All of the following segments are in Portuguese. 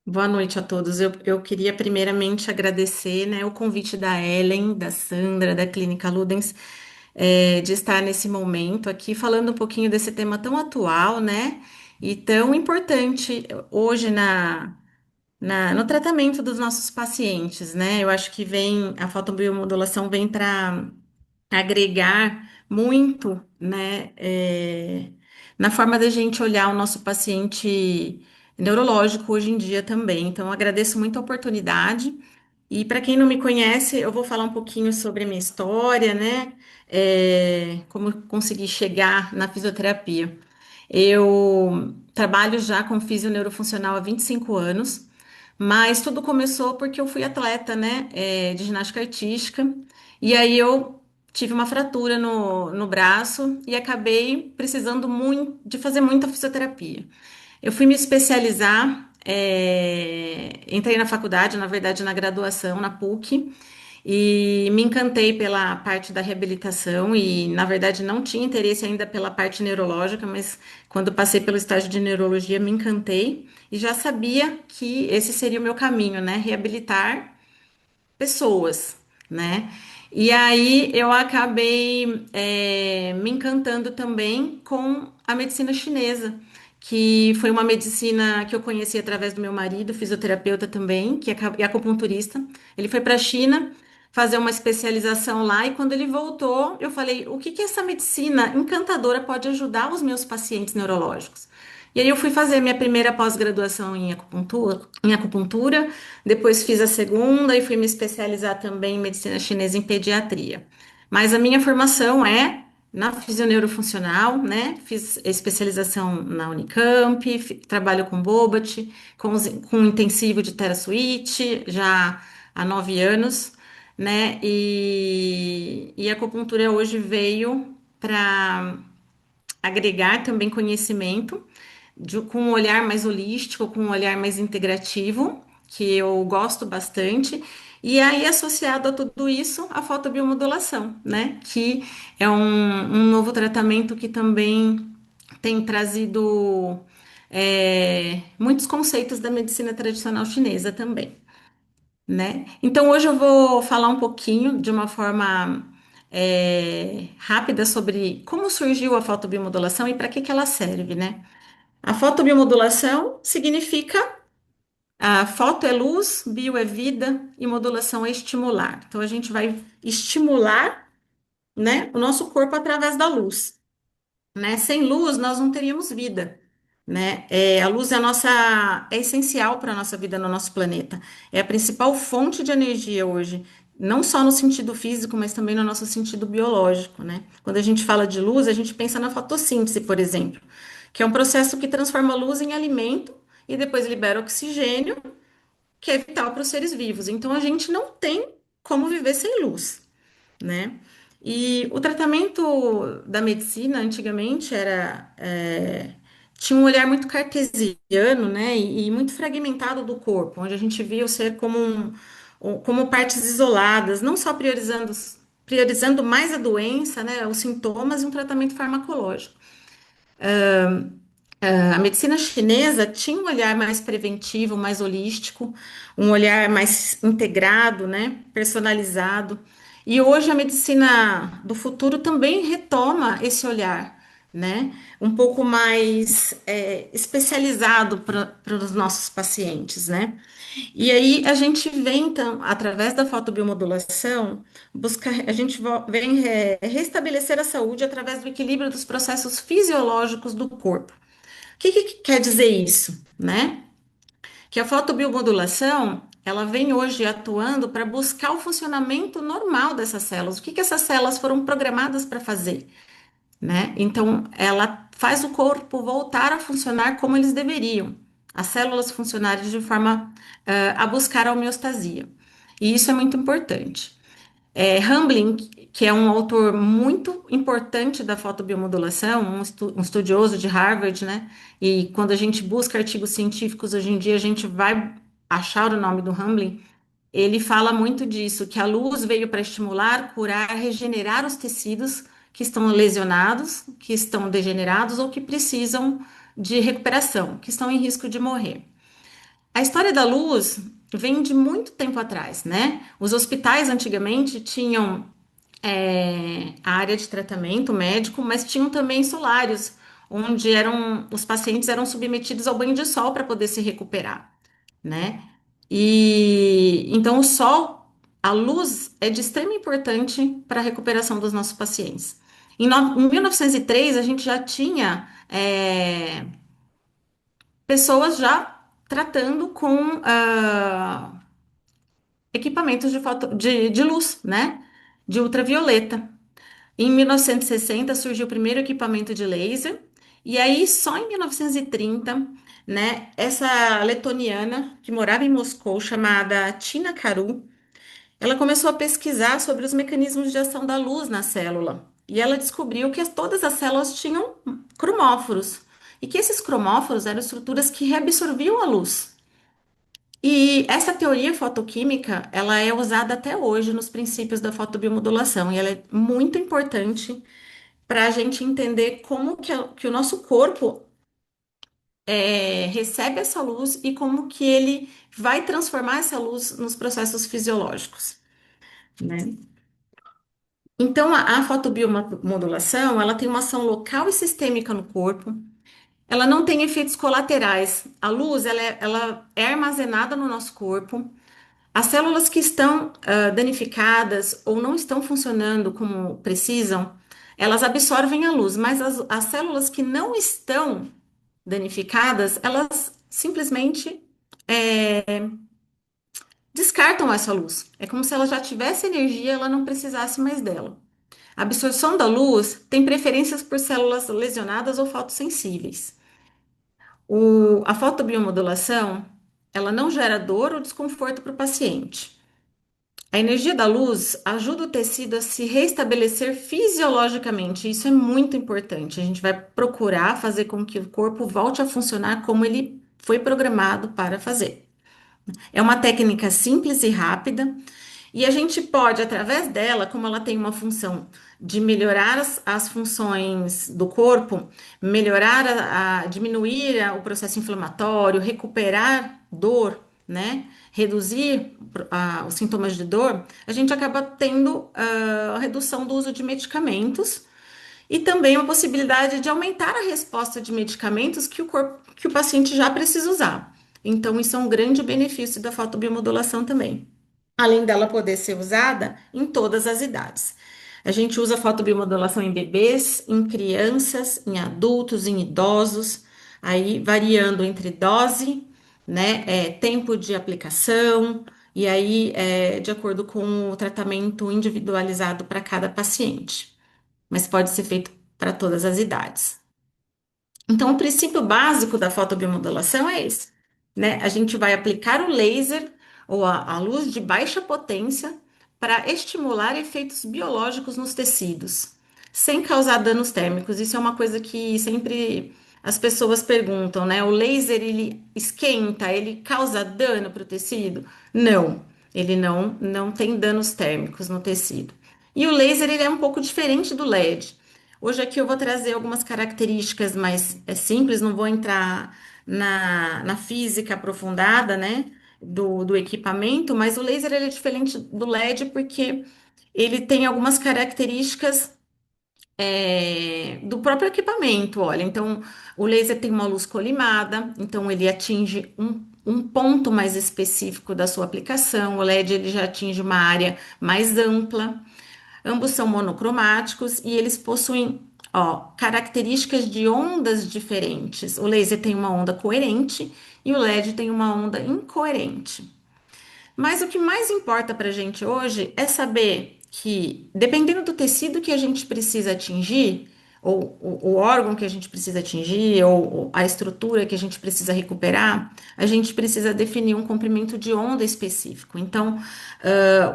Boa noite a todos. Eu queria primeiramente agradecer, né, o convite da Ellen, da Sandra, da Clínica Ludens, de estar nesse momento aqui falando um pouquinho desse tema tão atual, né, e tão importante hoje no tratamento dos nossos pacientes, né? Eu acho que a fotobiomodulação vem para agregar muito, né, na forma da gente olhar o nosso paciente neurológico hoje em dia também. Então, eu agradeço muito a oportunidade. E para quem não me conhece, eu vou falar um pouquinho sobre a minha história, né? Como eu consegui chegar na fisioterapia. Eu trabalho já com fisioneurofuncional há 25 anos, mas tudo começou porque eu fui atleta, né, de ginástica artística, e aí eu tive uma fratura no braço e acabei precisando muito de fazer muita fisioterapia. Eu fui me especializar, entrei na faculdade, na verdade, na graduação, na PUC, e me encantei pela parte da reabilitação e, na verdade, não tinha interesse ainda pela parte neurológica, mas quando passei pelo estágio de neurologia, me encantei e já sabia que esse seria o meu caminho, né? Reabilitar pessoas, né? E aí eu acabei me encantando também com a medicina chinesa, que foi uma medicina que eu conheci através do meu marido, fisioterapeuta também, que é acupunturista. Ele foi para a China fazer uma especialização lá e quando ele voltou, eu falei, o que que essa medicina encantadora pode ajudar os meus pacientes neurológicos? E aí eu fui fazer minha primeira pós-graduação em acupuntura, depois fiz a segunda e fui me especializar também em medicina chinesa em pediatria. Mas a minha formação é na fisioneurofuncional, né? Fiz especialização na Unicamp, trabalho com Bobat, com intensivo de TeraSuite, já há 9 anos, né? E a acupuntura hoje veio para agregar também conhecimento com um olhar mais holístico, com um olhar mais integrativo, que eu gosto bastante. E aí, associado a tudo isso, a fotobiomodulação, né? Que é um novo tratamento que também tem trazido muitos conceitos da medicina tradicional chinesa também, né? Então, hoje eu vou falar um pouquinho de uma forma rápida sobre como surgiu a fotobiomodulação e para que ela serve, né? A fotobiomodulação significa a foto é luz, bio é vida e modulação é estimular. Então a gente vai estimular, né, o nosso corpo através da luz, né? Sem luz nós não teríamos vida, né? A luz é essencial para a nossa vida no nosso planeta. É a principal fonte de energia hoje, não só no sentido físico, mas também no nosso sentido biológico, né? Quando a gente fala de luz, a gente pensa na fotossíntese, por exemplo, que é um processo que transforma a luz em alimento e depois libera oxigênio, que é vital para os seres vivos. Então a gente não tem como viver sem luz, né? E o tratamento da medicina antigamente tinha um olhar muito cartesiano, né, e muito fragmentado do corpo, onde a gente via o ser como partes isoladas, não só priorizando mais a doença, né, os sintomas e um tratamento farmacológico. A medicina chinesa tinha um olhar mais preventivo, mais holístico, um olhar mais integrado, né, personalizado. E hoje a medicina do futuro também retoma esse olhar, né, um pouco mais especializado para os nossos pacientes, né. E aí a gente vem, então, através da fotobiomodulação, a gente vem restabelecer a saúde através do equilíbrio dos processos fisiológicos do corpo. O que quer dizer isso, né? Que a fotobiomodulação, ela vem hoje atuando para buscar o funcionamento normal dessas células. O que essas células foram programadas para fazer, né? Então, ela faz o corpo voltar a funcionar como eles deveriam. As células funcionarem de forma a buscar a homeostasia. E isso é muito importante. Hamblin, que é um autor muito importante da fotobiomodulação, um estudioso de Harvard, né? E quando a gente busca artigos científicos hoje em dia, a gente vai achar o nome do Hamblin. Ele fala muito disso, que a luz veio para estimular, curar, regenerar os tecidos que estão lesionados, que estão degenerados ou que precisam de recuperação, que estão em risco de morrer. A história da luz vem de muito tempo atrás, né? Os hospitais antigamente tinham a área de tratamento médico, mas tinham também solários, onde os pacientes eram submetidos ao banho de sol para poder se recuperar, né? E então o sol, a luz é de extrema importância para a recuperação dos nossos pacientes. Em 1903, a gente já tinha pessoas já tratando com equipamentos de luz, né? De ultravioleta. Em 1960 surgiu o primeiro equipamento de laser, e aí só em 1930, né, essa letoniana que morava em Moscou, chamada Tina Karu, ela começou a pesquisar sobre os mecanismos de ação da luz na célula. E ela descobriu que todas as células tinham cromóforos, e que esses cromóforos eram estruturas que reabsorviam a luz. E essa teoria fotoquímica, ela é usada até hoje nos princípios da fotobiomodulação, e ela é muito importante para a gente entender como que o nosso corpo recebe essa luz e como que ele vai transformar essa luz nos processos fisiológicos, né? Então, a fotobiomodulação, ela tem uma ação local e sistêmica no corpo, ela não tem efeitos colaterais. A luz, ela é armazenada no nosso corpo. As células que estão danificadas ou não estão funcionando como precisam, elas absorvem a luz, mas as células que não estão danificadas, elas simplesmente descartam essa luz. É como se ela já tivesse energia, ela não precisasse mais dela. A absorção da luz tem preferências por células lesionadas ou fotossensíveis. A fotobiomodulação, ela não gera dor ou desconforto para o paciente. A energia da luz ajuda o tecido a se restabelecer fisiologicamente. Isso é muito importante. A gente vai procurar fazer com que o corpo volte a funcionar como ele foi programado para fazer. É uma técnica simples e rápida, e a gente pode, através dela, como ela tem uma função de melhorar as funções do corpo, melhorar diminuir o processo inflamatório, recuperar dor, né? Reduzir os sintomas de dor, a gente acaba tendo a redução do uso de medicamentos e também uma possibilidade de aumentar a resposta de medicamentos que o paciente já precisa usar. Então, isso é um grande benefício da fotobiomodulação também, além dela poder ser usada em todas as idades. A gente usa fotobiomodulação em bebês, em crianças, em adultos, em idosos, aí variando entre dose, né, tempo de aplicação, e aí de acordo com o tratamento individualizado para cada paciente, mas pode ser feito para todas as idades. Então, o princípio básico da fotobiomodulação é esse, né? A gente vai aplicar o laser ou a luz de baixa potência para estimular efeitos biológicos nos tecidos, sem causar danos térmicos. Isso é uma coisa que sempre as pessoas perguntam, né? O laser ele esquenta, ele causa dano para o tecido? Não, ele não tem danos térmicos no tecido. E o laser ele é um pouco diferente do LED. Hoje aqui eu vou trazer algumas características mais simples, não vou entrar na física aprofundada, né, do equipamento, mas o laser ele é diferente do LED porque ele tem algumas características do próprio equipamento, olha. Então, o laser tem uma luz colimada, então ele atinge um ponto mais específico da sua aplicação. O LED ele já atinge uma área mais ampla. Ambos são monocromáticos e eles possuem, ó, características de ondas diferentes. O laser tem uma onda coerente e o LED tem uma onda incoerente. Mas o que mais importa para a gente hoje é saber que, dependendo do tecido que a gente precisa atingir, ou o órgão que a gente precisa atingir, ou a estrutura que a gente precisa recuperar, a gente precisa definir um comprimento de onda específico. Então,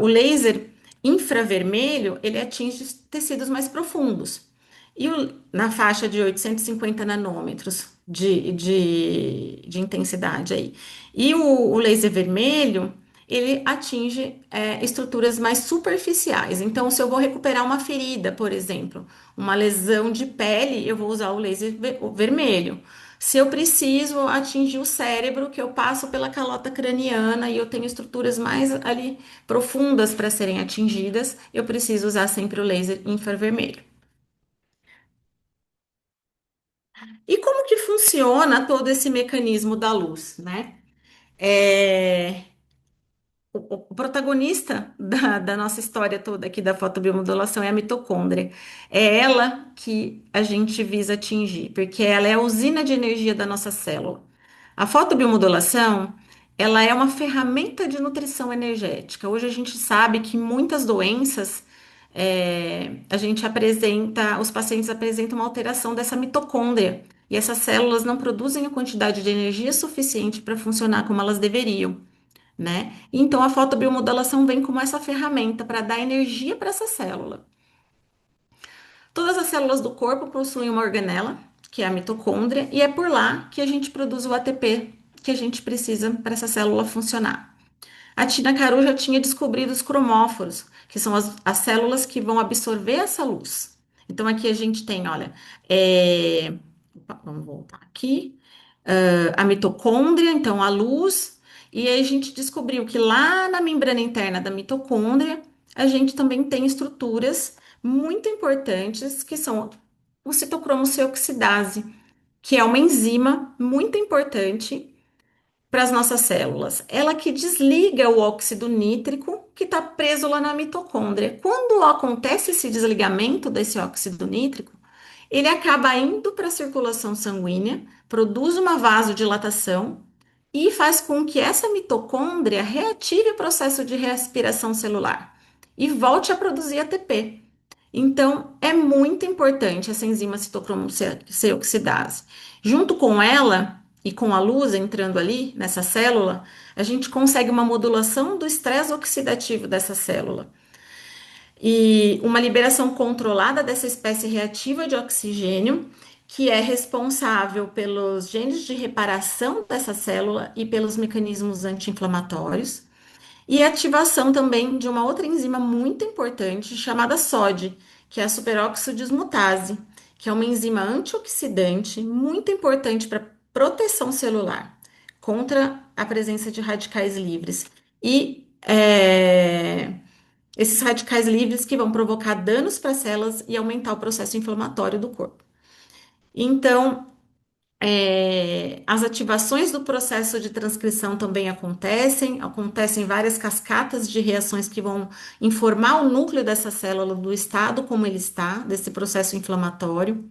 o laser infravermelho, ele atinge tecidos mais profundos. E na faixa de 850 nanômetros de intensidade aí. E o laser vermelho, ele atinge estruturas mais superficiais. Então, se eu vou recuperar uma ferida, por exemplo, uma lesão de pele, eu vou usar o laser vermelho. Se eu preciso atingir o cérebro, que eu passo pela calota craniana e eu tenho estruturas mais ali profundas para serem atingidas, eu preciso usar sempre o laser infravermelho. E como que funciona todo esse mecanismo da luz, né? É, o protagonista da nossa história toda aqui da fotobiomodulação é a mitocôndria. É ela que a gente visa atingir, porque ela é a usina de energia da nossa célula. A fotobiomodulação, ela é uma ferramenta de nutrição energética. Hoje a gente sabe que muitas doenças, a gente apresenta, os pacientes apresentam uma alteração dessa mitocôndria. E essas células não produzem a quantidade de energia suficiente para funcionar como elas deveriam, né? Então a fotobiomodulação vem como essa ferramenta para dar energia para essa célula. Todas as células do corpo possuem uma organela, que é a mitocôndria, e é por lá que a gente produz o ATP que a gente precisa para essa célula funcionar. A Tina Caru já tinha descobrido os cromóforos, que são as células que vão absorver essa luz. Então aqui a gente tem, olha, vamos voltar aqui a mitocôndria, então a luz, e aí a gente descobriu que lá na membrana interna da mitocôndria a gente também tem estruturas muito importantes que são o citocromo C oxidase, que é uma enzima muito importante para as nossas células. Ela que desliga o óxido nítrico que está preso lá na mitocôndria. Quando acontece esse desligamento desse óxido nítrico, ele acaba indo para a circulação sanguínea, produz uma vasodilatação e faz com que essa mitocôndria reative o processo de respiração celular e volte a produzir ATP. Então, é muito importante essa enzima citocromo C oxidase. Junto com ela e com a luz entrando ali nessa célula, a gente consegue uma modulação do estresse oxidativo dessa célula e uma liberação controlada dessa espécie reativa de oxigênio, que é responsável pelos genes de reparação dessa célula e pelos mecanismos anti-inflamatórios, e ativação também de uma outra enzima muito importante chamada SOD, que é a superóxido dismutase, que é uma enzima antioxidante muito importante para proteção celular contra a presença de radicais livres. E esses radicais livres que vão provocar danos para as células e aumentar o processo inflamatório do corpo. Então, as ativações do processo de transcrição também acontecem várias cascatas de reações que vão informar o núcleo dessa célula do estado como ele está, desse processo inflamatório.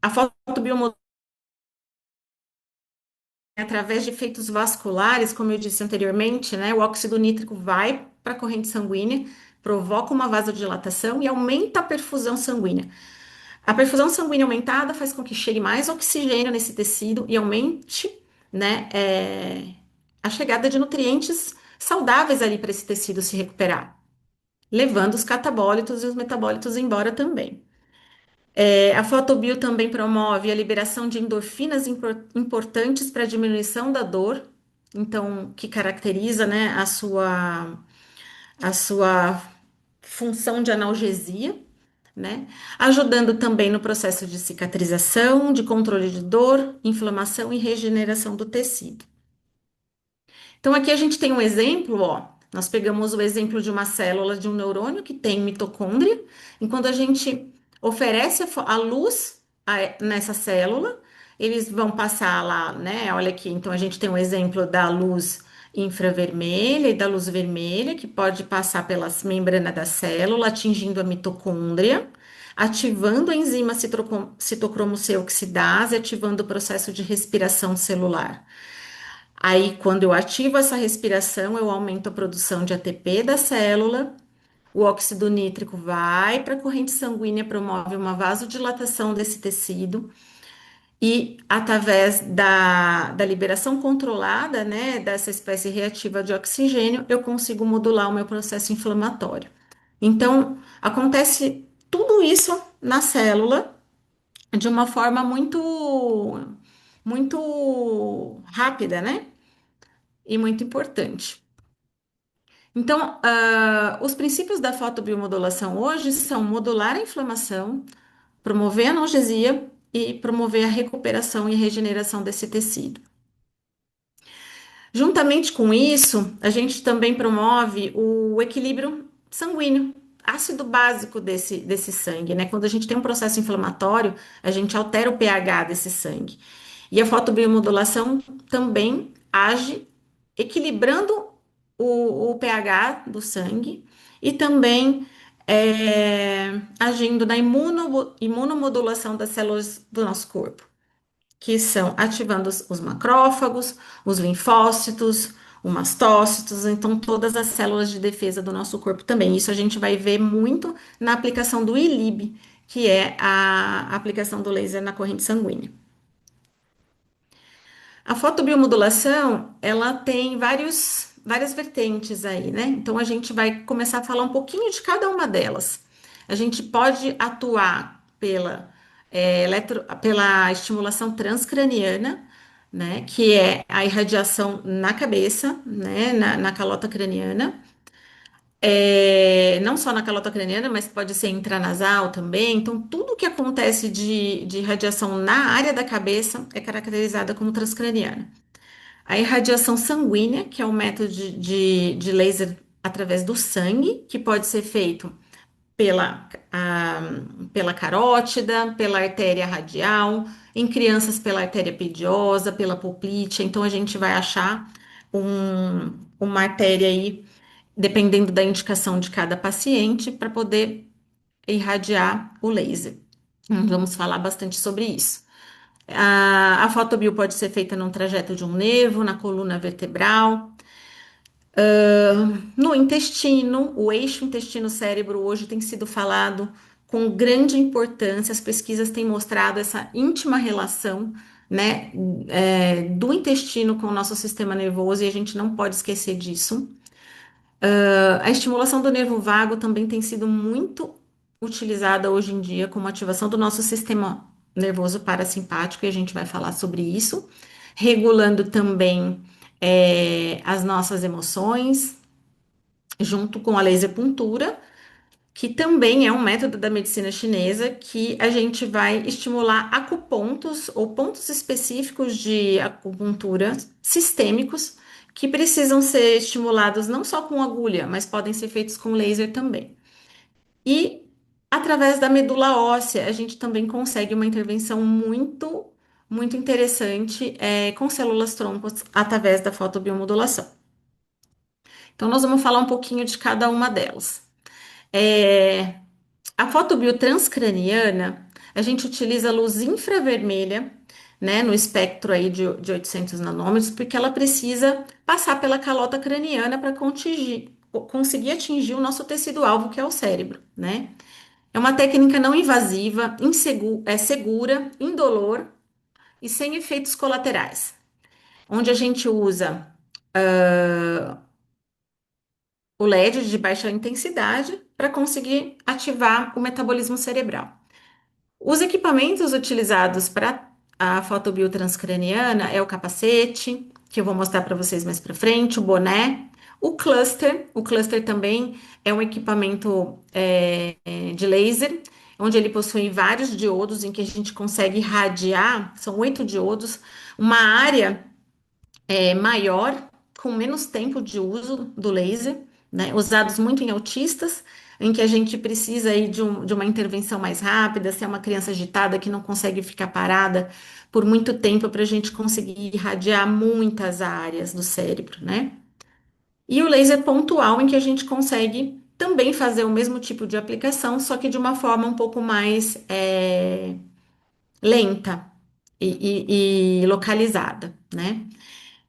A fotobiomodulação, através de efeitos vasculares, como eu disse anteriormente, né, o óxido nítrico vai para a corrente sanguínea, provoca uma vasodilatação e aumenta a perfusão sanguínea. A perfusão sanguínea aumentada faz com que chegue mais oxigênio nesse tecido e aumente, né, a chegada de nutrientes saudáveis ali para esse tecido se recuperar, levando os catabólitos e os metabólitos embora também. A fotobio também promove a liberação de endorfinas importantes para a diminuição da dor, então, que caracteriza, né, a sua função de analgesia, né? Ajudando também no processo de cicatrização, de controle de dor, inflamação e regeneração do tecido. Então, aqui a gente tem um exemplo, ó. Nós pegamos o exemplo de uma célula de um neurônio que tem mitocôndria, e quando a gente oferece a luz nessa célula, eles vão passar lá, né? Olha aqui, então a gente tem um exemplo da luz infravermelha e da luz vermelha, que pode passar pelas membranas da célula, atingindo a mitocôndria, ativando a enzima citocromo C oxidase, ativando o processo de respiração celular. Aí, quando eu ativo essa respiração, eu aumento a produção de ATP da célula, o óxido nítrico vai para a corrente sanguínea, promove uma vasodilatação desse tecido, e através da liberação controlada, né, dessa espécie reativa de oxigênio, eu consigo modular o meu processo inflamatório. Então, acontece tudo isso na célula de uma forma muito rápida, né? E muito importante. Então, os princípios da fotobiomodulação hoje são modular a inflamação, promover a analgesia e promover a recuperação e regeneração desse tecido. Juntamente com isso, a gente também promove o equilíbrio sanguíneo, ácido básico desse sangue, né? Quando a gente tem um processo inflamatório, a gente altera o pH desse sangue. E a fotobiomodulação também age equilibrando o pH do sangue e também agindo na imunomodulação das células do nosso corpo, que são ativando os macrófagos, os linfócitos, os mastócitos, então todas as células de defesa do nosso corpo também. Isso a gente vai ver muito na aplicação do ILIB, que é a aplicação do laser na corrente sanguínea. A fotobiomodulação, ela tem várias vertentes aí, né? Então a gente vai começar a falar um pouquinho de cada uma delas. A gente pode atuar pela estimulação transcraniana, né? Que é a irradiação na cabeça, né? Na calota craniana. Não só na calota craniana, mas pode ser intranasal também. Então, tudo que acontece de radiação na área da cabeça é caracterizada como transcraniana. A irradiação sanguínea, que é um método de laser através do sangue, que pode ser feito pela carótida, pela artéria radial, em crianças pela artéria pediosa, pela poplite. Então, a gente vai achar uma artéria aí, dependendo da indicação de cada paciente, para poder irradiar o laser. Vamos falar bastante sobre isso. A fotobio pode ser feita num trajeto de um nervo, na coluna vertebral, no intestino. O eixo intestino-cérebro hoje tem sido falado com grande importância. As pesquisas têm mostrado essa íntima relação, né, do intestino com o nosso sistema nervoso e a gente não pode esquecer disso. A estimulação do nervo vago também tem sido muito utilizada hoje em dia como ativação do nosso sistema nervoso parasimpático, e a gente vai falar sobre isso, regulando também as nossas emoções, junto com a laser puntura, que também é um método da medicina chinesa que a gente vai estimular acupontos ou pontos específicos de acupuntura sistêmicos que precisam ser estimulados não só com agulha, mas podem ser feitos com laser também. E através da medula óssea, a gente também consegue uma intervenção muito interessante com células troncos através da fotobiomodulação. Então, nós vamos falar um pouquinho de cada uma delas. É, A fotobiotranscraniana, a gente utiliza luz infravermelha, né, no espectro aí de 800 nanômetros, porque ela precisa passar pela calota craniana para conseguir atingir o nosso tecido-alvo, que é o cérebro, né? É uma técnica não invasiva, segura, indolor e sem efeitos colaterais, onde a gente usa o LED de baixa intensidade para conseguir ativar o metabolismo cerebral. Os equipamentos utilizados para a fotobiotranscraniana é o capacete, que eu vou mostrar para vocês mais para frente, o boné, o cluster. O cluster também é um equipamento de laser, onde ele possui vários diodos em que a gente consegue irradiar, são 8 diodos, uma área maior, com menos tempo de uso do laser, né? Usados muito em autistas, em que a gente precisa aí de uma intervenção mais rápida, se é uma criança agitada que não consegue ficar parada por muito tempo para a gente conseguir irradiar muitas áreas do cérebro, né? E o laser pontual, em que a gente consegue também fazer o mesmo tipo de aplicação, só que de uma forma um pouco mais lenta e localizada, né?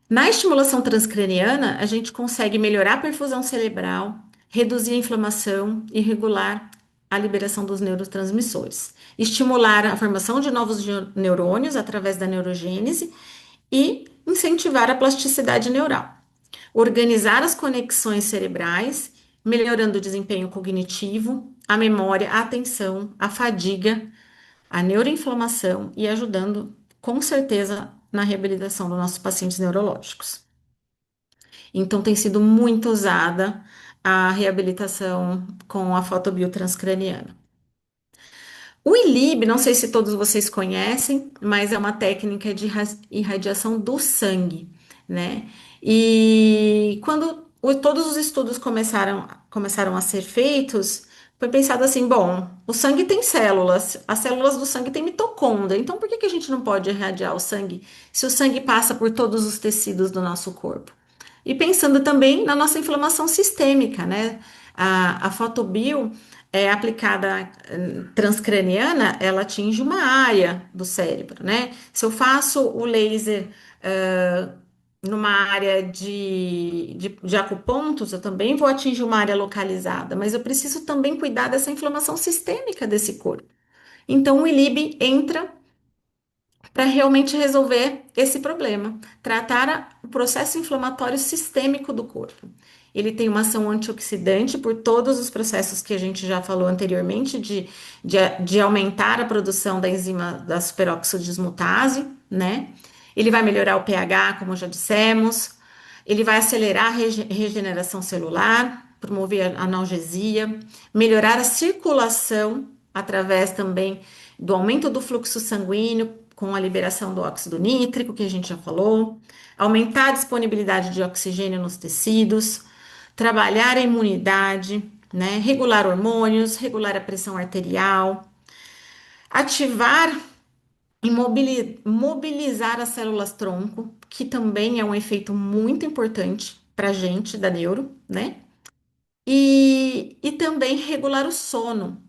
Na estimulação transcraniana, a gente consegue melhorar a perfusão cerebral, reduzir a inflamação e regular a liberação dos neurotransmissores, estimular a formação de novos neurônios através da neurogênese e incentivar a plasticidade neural, organizar as conexões cerebrais, melhorando o desempenho cognitivo, a memória, a atenção, a fadiga, a neuroinflamação e ajudando, com certeza, na reabilitação dos nossos pacientes neurológicos. Então, tem sido muito usada a reabilitação com a fotobiotranscraniana. O ILIB, não sei se todos vocês conhecem, mas é uma técnica de irradiação do sangue, né? E quando todos os estudos começaram a ser feitos, foi pensado assim, bom, o sangue tem células, as células do sangue têm mitocôndria, então por que que a gente não pode irradiar o sangue se o sangue passa por todos os tecidos do nosso corpo? E pensando também na nossa inflamação sistêmica, né? A fotobio é aplicada transcraniana, ela atinge uma área do cérebro, né? Se eu faço o laser numa área de acupontos, eu também vou atingir uma área localizada, mas eu preciso também cuidar dessa inflamação sistêmica desse corpo. Então, o ILIB entra para realmente resolver esse problema, tratar o processo inflamatório sistêmico do corpo. Ele tem uma ação antioxidante por todos os processos que a gente já falou anteriormente, de aumentar a produção da enzima da superóxido dismutase, né? Ele vai melhorar o pH, como já dissemos, ele vai acelerar a regeneração celular, promover a analgesia, melhorar a circulação através também do aumento do fluxo sanguíneo, com a liberação do óxido nítrico, que a gente já falou, aumentar a disponibilidade de oxigênio nos tecidos, trabalhar a imunidade, né, regular hormônios, regular a pressão arterial, ativar e mobilizar as células tronco, que também é um efeito muito importante para a gente da neuro, né? E também regular o sono.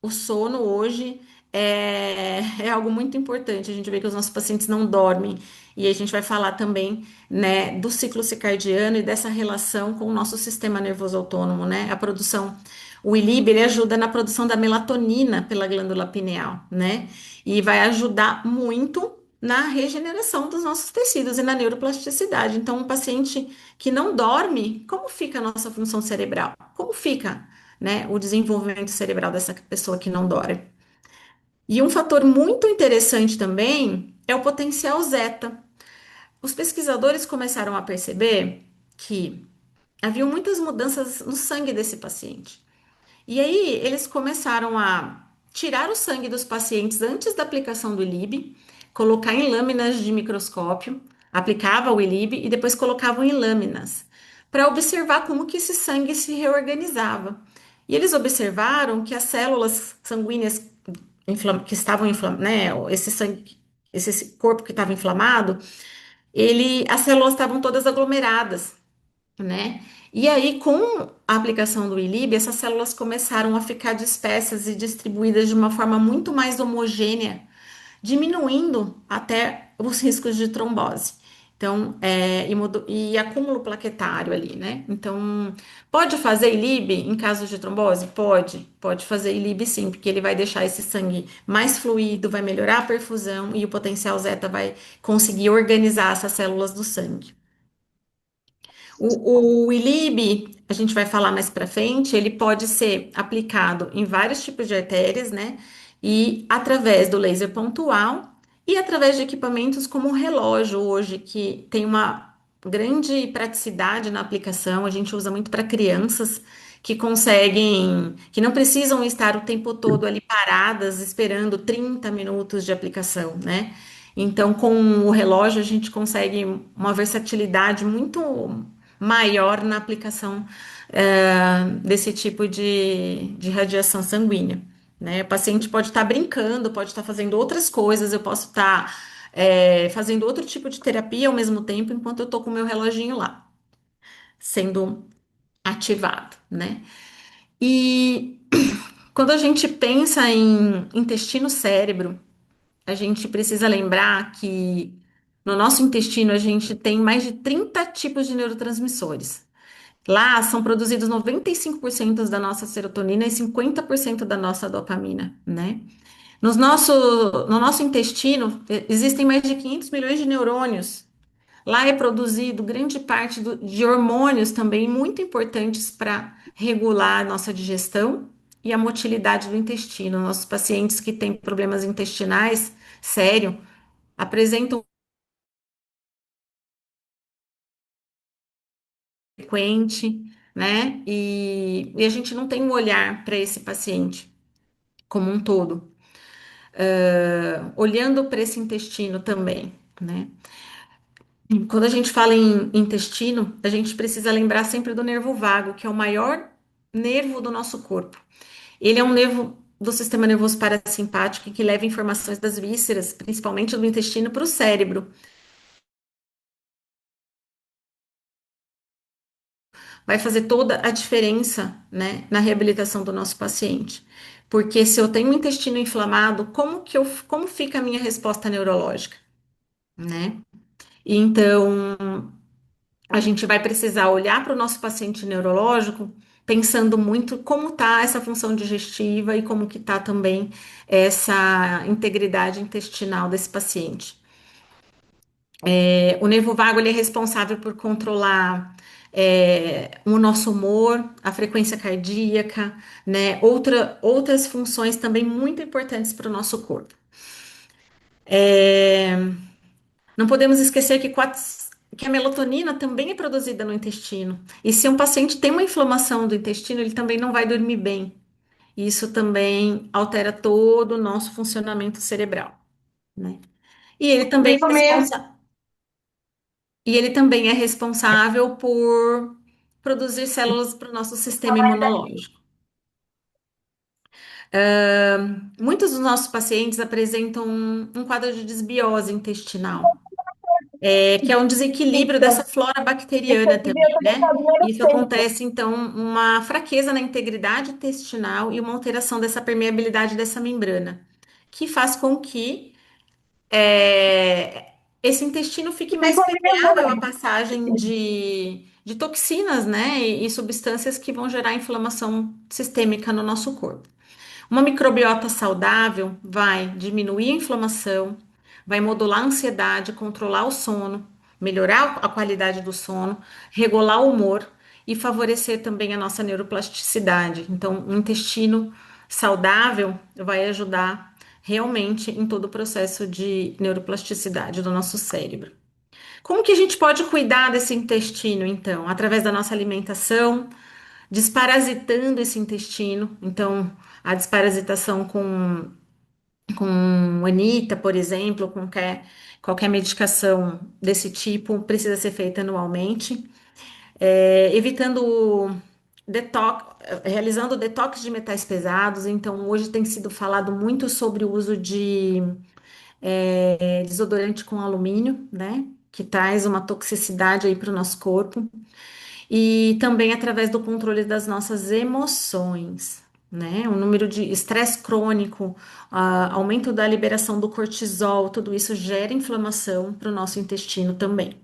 O sono hoje é algo muito importante. A gente vê que os nossos pacientes não dormem. E a gente vai falar também, né, do ciclo circadiano e dessa relação com o nosso sistema nervoso autônomo, né? A produção, o ILIB, ele ajuda na produção da melatonina pela glândula pineal, né? E vai ajudar muito na regeneração dos nossos tecidos e na neuroplasticidade. Então, um paciente que não dorme, como fica a nossa função cerebral? Como fica? Né, o desenvolvimento cerebral dessa pessoa que não dorme. E um fator muito interessante também é o potencial zeta. Os pesquisadores começaram a perceber que haviam muitas mudanças no sangue desse paciente. E aí eles começaram a tirar o sangue dos pacientes antes da aplicação do ILIB, colocar em lâminas de microscópio, aplicava o ILIB e depois colocavam em lâminas, para observar como que esse sangue se reorganizava. E eles observaram que as células sanguíneas que estavam inflamadas, né, esse sangue, esse corpo que estava inflamado, as células estavam todas aglomeradas, né? E aí, com a aplicação do ILIB, essas células começaram a ficar dispersas e distribuídas de uma forma muito mais homogênea, diminuindo até os riscos de trombose. Então, e acúmulo plaquetário ali, né? Então, pode fazer ILIB em caso de trombose? Pode fazer ILIB sim, porque ele vai deixar esse sangue mais fluido, vai melhorar a perfusão e o potencial zeta vai conseguir organizar essas células do sangue. O ILIB, a gente vai falar mais para frente, ele pode ser aplicado em vários tipos de artérias, né? E através do laser pontual e através de equipamentos como o relógio hoje, que tem uma grande praticidade na aplicação. A gente usa muito para crianças que conseguem, que não precisam estar o tempo todo ali paradas esperando 30 minutos de aplicação, né? Então, com o relógio, a gente consegue uma versatilidade muito maior na aplicação desse tipo de radiação sanguínea, né? O paciente pode estar brincando, pode estar fazendo outras coisas, eu posso estar fazendo outro tipo de terapia ao mesmo tempo, enquanto eu estou com o meu reloginho lá, sendo ativado, né? E quando a gente pensa em intestino-cérebro, a gente precisa lembrar que no nosso intestino a gente tem mais de 30 tipos de neurotransmissores. Lá são produzidos 95% da nossa serotonina e 50% da nossa dopamina, né? No nosso intestino existem mais de 500 milhões de neurônios. Lá é produzido grande parte de hormônios também muito importantes para regular a nossa digestão e a motilidade do intestino. Nossos pacientes que têm problemas intestinais, sério, apresentam frequente, né? E a gente não tem um olhar para esse paciente. como um todo. Olhando para esse intestino também, né? Quando a gente fala em intestino, a gente precisa lembrar sempre do nervo vago, que é o maior nervo do nosso corpo. Ele é um nervo do sistema nervoso parasimpático que leva informações das vísceras, principalmente do intestino, para o cérebro. Vai fazer toda a diferença, né, na reabilitação do nosso paciente. Porque se eu tenho um intestino inflamado, como fica a minha resposta neurológica, né? Então, a gente vai precisar olhar para o nosso paciente neurológico pensando muito como está essa função digestiva e como que está também essa integridade intestinal desse paciente. O nervo vago ele é responsável por controlar o nosso humor, a frequência cardíaca, né? Outras funções também muito importantes para o nosso corpo. Não podemos esquecer que a melatonina também é produzida no intestino. E se um paciente tem uma inflamação do intestino, ele também não vai dormir bem. Isso também altera todo o nosso funcionamento cerebral, né? E ele também Isso é mesmo. E ele também é responsável por produzir células para o nosso sistema imunológico. Muitos dos nossos pacientes apresentam um quadro de desbiose intestinal, que é um desequilíbrio dessa flora Esse bacteriana aqui também, eu também né? fazia era Isso sempre. acontece, então, uma fraqueza na integridade intestinal e uma alteração dessa permeabilidade dessa membrana, que faz com que esse intestino fique mais Inclusive, permeável à passagem de toxinas, né, e substâncias que vão gerar inflamação sistêmica no nosso corpo. Uma microbiota saudável vai diminuir a inflamação, vai modular a ansiedade, controlar o sono, melhorar a qualidade do sono, regular o humor e favorecer também a nossa neuroplasticidade. Então, um intestino saudável vai ajudar realmente em todo o processo de neuroplasticidade do nosso cérebro. Como que a gente pode cuidar desse intestino, então? Através da nossa alimentação, desparasitando esse intestino. Então, a desparasitação com Anita, por exemplo, qualquer medicação desse tipo precisa ser feita anualmente. Evitando detox, realizando detox de metais pesados. Então, hoje tem sido falado muito sobre o uso de desodorante com alumínio, né? Que traz uma toxicidade aí para o nosso corpo. E também através do controle das nossas emoções, né? O número de estresse crônico, aumento da liberação do cortisol, tudo isso gera inflamação para o nosso intestino também.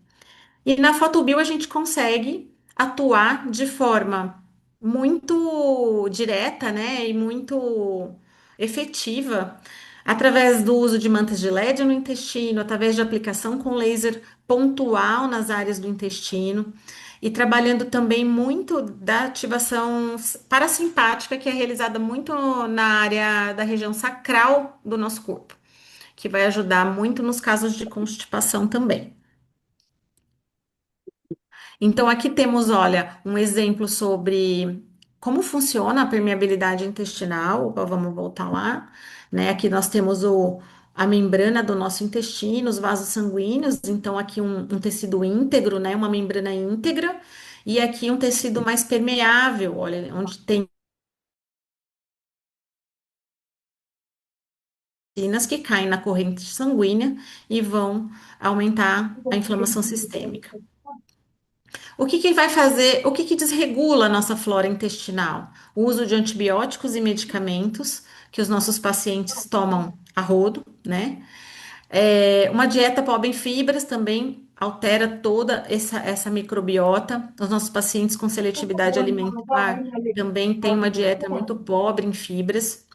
E na fotobio a gente consegue atuar de forma muito direta, né, e muito efetiva, através do uso de mantas de LED no intestino, através de aplicação com laser pontual nas áreas do intestino, e trabalhando também muito da ativação parasimpática, que é realizada muito na área da região sacral do nosso corpo, que vai ajudar muito nos casos de constipação também. Então, aqui temos, olha, um exemplo sobre como funciona a permeabilidade intestinal. Vamos voltar lá, né? Aqui nós temos a membrana do nosso intestino, os vasos sanguíneos. Então, aqui um tecido íntegro, né? Uma membrana íntegra. E aqui um tecido mais permeável, olha, onde tem toxinas que caem na corrente sanguínea e vão aumentar a inflamação sistêmica. O que vai fazer, o que desregula a nossa flora intestinal? O uso de antibióticos e medicamentos que os nossos pacientes tomam a rodo, né? Uma dieta pobre em fibras também altera toda essa microbiota. Os nossos pacientes com seletividade alimentar também têm uma dieta muito pobre em fibras.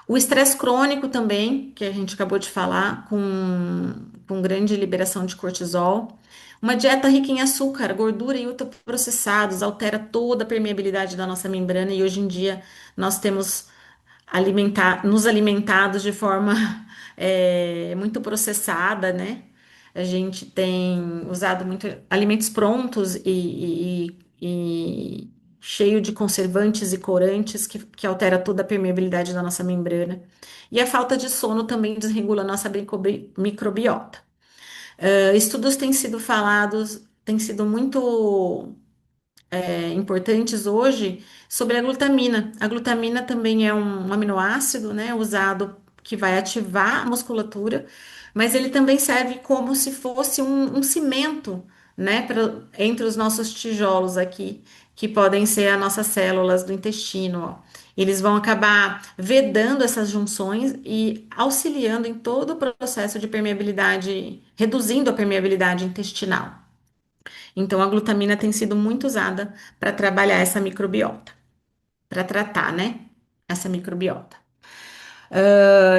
O estresse crônico também, que a gente acabou de falar, com grande liberação de cortisol. Uma dieta rica em açúcar, gordura e ultraprocessados altera toda a permeabilidade da nossa membrana e hoje em dia nós temos nos alimentados de forma muito processada, né? A gente tem usado muito alimentos prontos cheio de conservantes e corantes que altera toda a permeabilidade da nossa membrana. E a falta de sono também desregula a nossa microbiota. Estudos têm sido falados, têm sido muito importantes hoje sobre a glutamina. A glutamina também é um aminoácido, né, usado que vai ativar a musculatura, mas ele também serve como se fosse um cimento, né, entre os nossos tijolos aqui, que podem ser as nossas células do intestino, ó. Eles vão acabar vedando essas junções e auxiliando em todo o processo de permeabilidade, reduzindo a permeabilidade intestinal. Então, a glutamina tem sido muito usada para trabalhar essa microbiota, para tratar, né? Essa microbiota.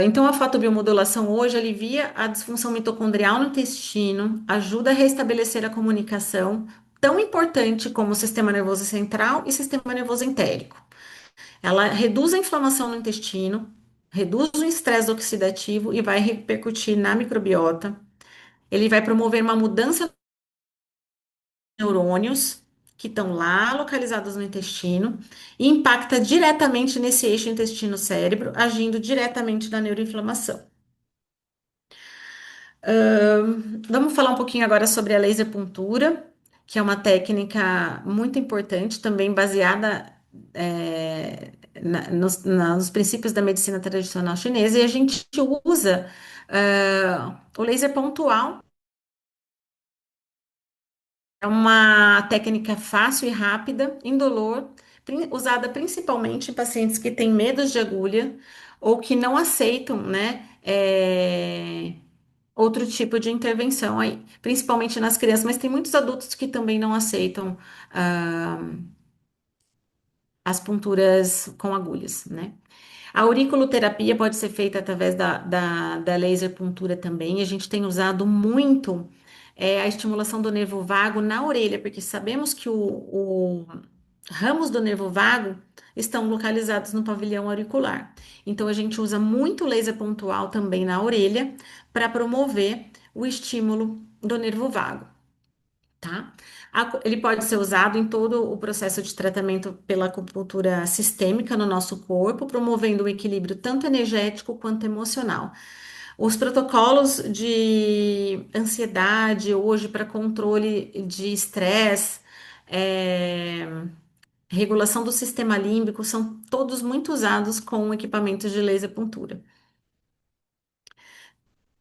Então, a fotobiomodulação hoje alivia a disfunção mitocondrial no intestino, ajuda a restabelecer a comunicação, tão importante como o sistema nervoso central e sistema nervoso entérico. Ela reduz a inflamação no intestino, reduz o estresse oxidativo e vai repercutir na microbiota. Ele vai promover uma mudança neurônios que estão lá localizados no intestino e impacta diretamente nesse eixo intestino-cérebro, agindo diretamente na neuroinflamação. Vamos falar um pouquinho agora sobre a laser puntura, que é uma técnica muito importante, também baseada nos princípios da medicina tradicional chinesa, e a gente usa o laser pontual. É uma técnica fácil e rápida, indolor, usada principalmente em pacientes que têm medo de agulha ou que não aceitam, né, outro tipo de intervenção aí, principalmente nas crianças, mas tem muitos adultos que também não aceitam, ah, as ponturas com agulhas, né? A auriculoterapia pode ser feita através da laser puntura também. A gente tem usado muito a estimulação do nervo vago na orelha, porque sabemos que o ramos do nervo vago estão localizados no pavilhão auricular. Então, a gente usa muito laser pontual também na orelha para promover o estímulo do nervo vago, tá? Ele pode ser usado em todo o processo de tratamento pela acupuntura sistêmica no nosso corpo, promovendo o equilíbrio tanto energético quanto emocional. Os protocolos de ansiedade hoje para controle de estresse, é, regulação do sistema límbico, são todos muito usados com equipamentos de laser puntura.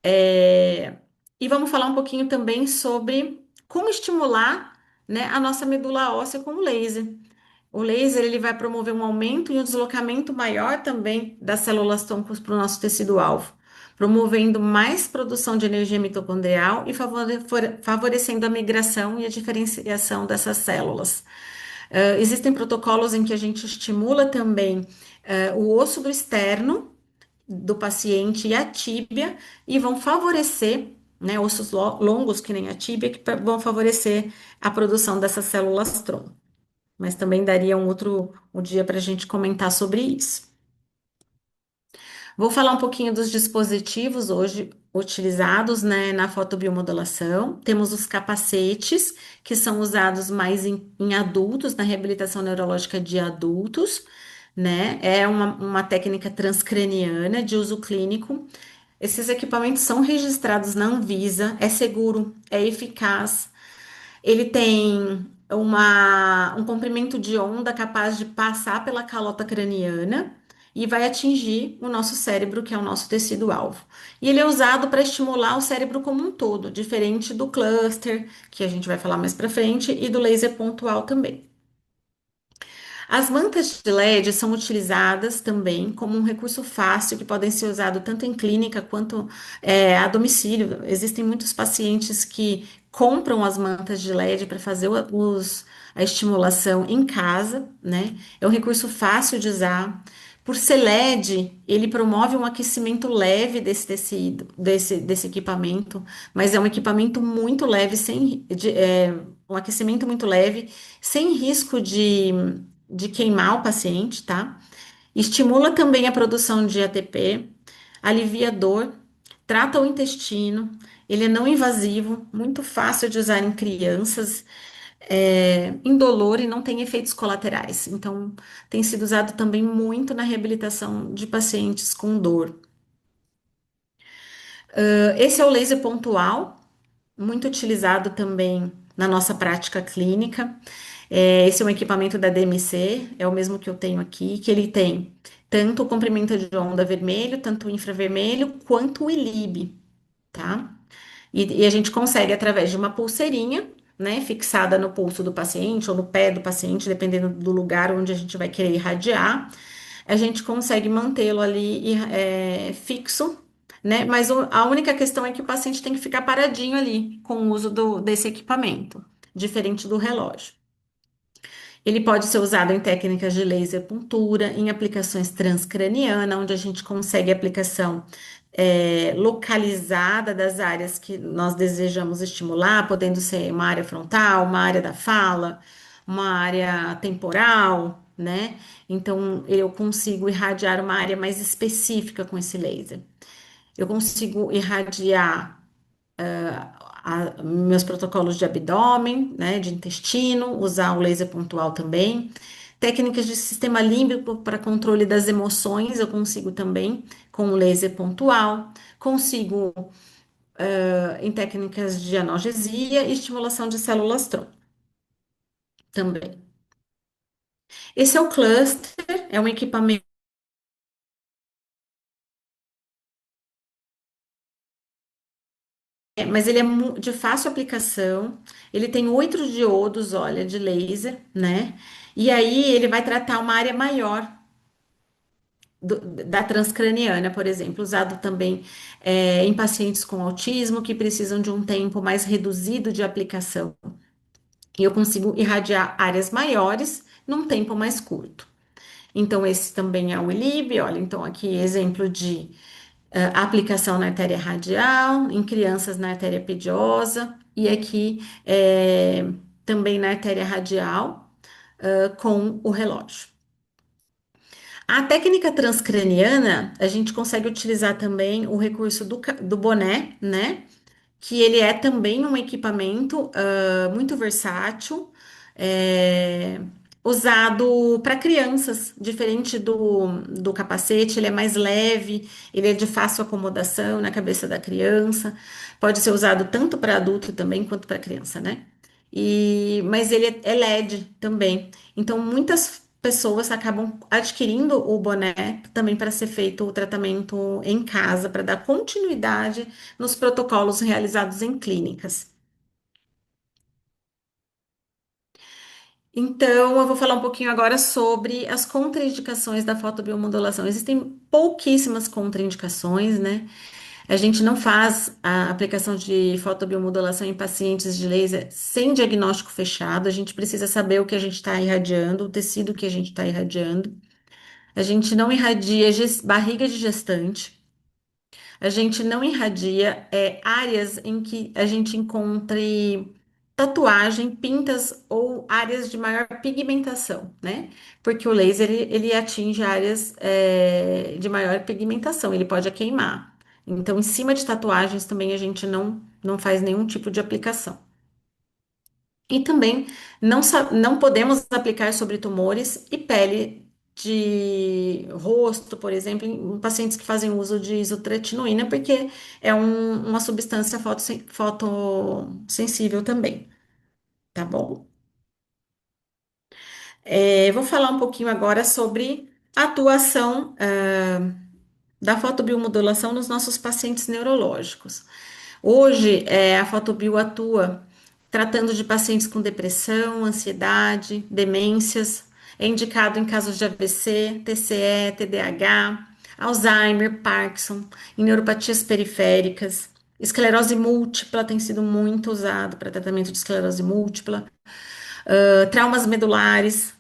É, e vamos falar um pouquinho também sobre como estimular, né, a nossa medula óssea com o laser. O laser ele vai promover um aumento e um deslocamento maior também das células tronco para o nosso tecido-alvo, promovendo mais produção de energia mitocondrial e favorecendo a migração e a diferenciação dessas células. Existem protocolos em que a gente estimula também o osso do externo do paciente e a tíbia e vão favorecer, né, ossos longos que nem a tíbia, que vão favorecer a produção dessas células tronco. Mas também daria um dia para a gente comentar sobre isso. Vou falar um pouquinho dos dispositivos hoje utilizados, né, na fotobiomodulação. Temos os capacetes, que são usados mais em adultos, na reabilitação neurológica de adultos, né? É uma técnica transcraniana de uso clínico. Esses equipamentos são registrados na Anvisa, é seguro, é eficaz, ele tem um comprimento de onda capaz de passar pela calota craniana e vai atingir o nosso cérebro, que é o nosso tecido-alvo. E ele é usado para estimular o cérebro como um todo, diferente do cluster, que a gente vai falar mais para frente, e do laser pontual também. As mantas de LED são utilizadas também como um recurso fácil que podem ser usados tanto em clínica quanto a domicílio. Existem muitos pacientes que compram as mantas de LED para fazer a estimulação em casa, né? É um recurso fácil de usar. Por ser LED, ele promove um aquecimento leve desse tecido, desse equipamento, mas é um equipamento muito leve, um aquecimento muito leve, sem risco de queimar o paciente, tá? Estimula também a produção de ATP, alivia a dor, trata o intestino, ele é não invasivo, muito fácil de usar em crianças, é indolor e não tem efeitos colaterais. Então, tem sido usado também muito na reabilitação de pacientes com dor. Esse é o laser pontual, muito utilizado também na nossa prática clínica. Esse é um equipamento da DMC, é o mesmo que eu tenho aqui, que ele tem tanto o comprimento de onda vermelho, tanto o infravermelho, quanto o ILIB, tá? E a gente consegue, através de uma pulseirinha, né, fixada no pulso do paciente ou no pé do paciente, dependendo do lugar onde a gente vai querer irradiar, a gente consegue mantê-lo ali fixo, né? Mas a única questão é que o paciente tem que ficar paradinho ali com o uso desse equipamento, diferente do relógio. Ele pode ser usado em técnicas de laser puntura, em aplicações transcraniana, onde a gente consegue aplicação localizada das áreas que nós desejamos estimular, podendo ser uma área frontal, uma área da fala, uma área temporal, né? Então, eu consigo irradiar uma área mais específica com esse laser. Eu consigo irradiar meus protocolos de abdômen, né, de intestino, usar o laser pontual também. Técnicas de sistema límbico para controle das emoções, eu consigo também com o laser pontual. Consigo em técnicas de analgesia e estimulação de células tronco também. Esse é o cluster, é um equipamento, mas ele é de fácil aplicação. Ele tem 8 diodos, olha, de laser, né? E aí ele vai tratar uma área maior da transcraniana, por exemplo, usado também em pacientes com autismo que precisam de um tempo mais reduzido de aplicação. E eu consigo irradiar áreas maiores num tempo mais curto. Então, esse também é o ILIB, olha, então aqui exemplo de aplicação na artéria radial, em crianças na artéria pediosa, e aqui também na artéria radial, com o relógio. A técnica transcraniana, a gente consegue utilizar também o recurso do boné, né? Que ele é também um equipamento muito versátil, é, usado para crianças, diferente do capacete, ele é mais leve, ele é de fácil acomodação na cabeça da criança, pode ser usado tanto para adulto também quanto para criança, né? Mas ele é LED também. Então, muitas pessoas acabam adquirindo o boné também para ser feito o tratamento em casa, para dar continuidade nos protocolos realizados em clínicas. Então, eu vou falar um pouquinho agora sobre as contraindicações da fotobiomodulação. Existem pouquíssimas contraindicações, né? A gente não faz a aplicação de fotobiomodulação em pacientes de laser sem diagnóstico fechado. A gente precisa saber o que a gente está irradiando, o tecido que a gente está irradiando. A gente não irradia barriga de gestante. A gente não irradia áreas em que a gente encontre tatuagem, pintas ou áreas de maior pigmentação, né? Porque o laser ele atinge áreas de maior pigmentação, ele pode queimar. Então, em cima de tatuagens também a gente não faz nenhum tipo de aplicação. E também não podemos aplicar sobre tumores e pele de rosto, por exemplo, em pacientes que fazem uso de isotretinoína, porque é uma substância fotossensível também, tá bom? Vou falar um pouquinho agora sobre a atuação da fotobiomodulação nos nossos pacientes neurológicos. Hoje, a Fotobio atua tratando de pacientes com depressão, ansiedade, demências. É indicado em casos de AVC, TCE, TDAH, Alzheimer, Parkinson, em neuropatias periféricas. Esclerose múltipla tem sido muito usado para tratamento de esclerose múltipla. Traumas medulares,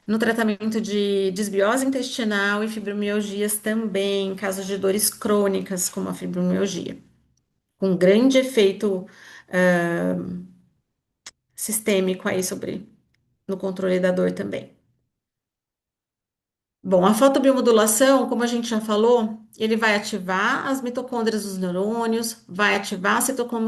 no tratamento de desbiose intestinal e fibromialgias também, em casos de dores crônicas, como a fibromialgia com grande efeito sistêmico aí no controle da dor também. Bom, a fotobiomodulação, como a gente já falou, ele vai ativar as mitocôndrias dos neurônios, vai ativar a citocromo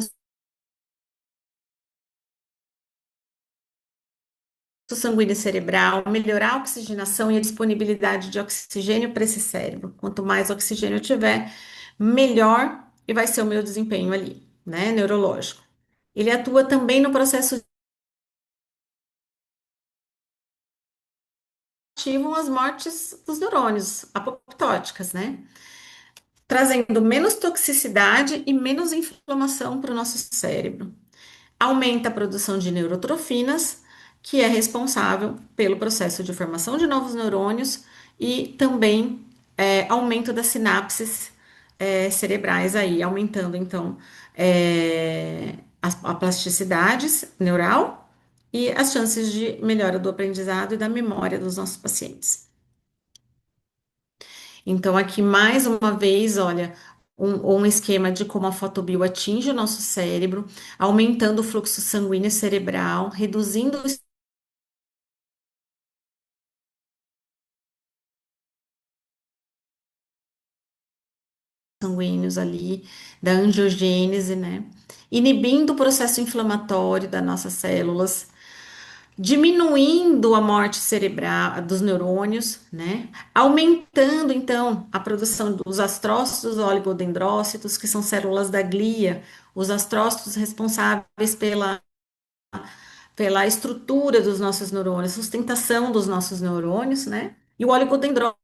sanguíneo cerebral, melhorar a oxigenação e a disponibilidade de oxigênio para esse cérebro. Quanto mais oxigênio eu tiver, melhor e vai ser o meu desempenho ali, né, neurológico. Ele atua também no processo ativo as mortes dos neurônios apoptóticas, né? Trazendo menos toxicidade e menos inflamação para o nosso cérebro. Aumenta a produção de neurotrofinas, que é responsável pelo processo de formação de novos neurônios e também aumento das sinapses cerebrais aí, aumentando então a plasticidade neural e as chances de melhora do aprendizado e da memória dos nossos pacientes. Então, aqui mais uma vez, olha, um esquema de como a fotobio atinge o nosso cérebro, aumentando o fluxo sanguíneo cerebral, reduzindo os sanguíneos ali, da angiogênese, né? Inibindo o processo inflamatório das nossas células, diminuindo a morte cerebral dos neurônios, né? Aumentando então a produção dos astrócitos oligodendrócitos, que são células da glia, os astrócitos responsáveis pela estrutura dos nossos neurônios, sustentação dos nossos neurônios, né? E o oligodendrócito,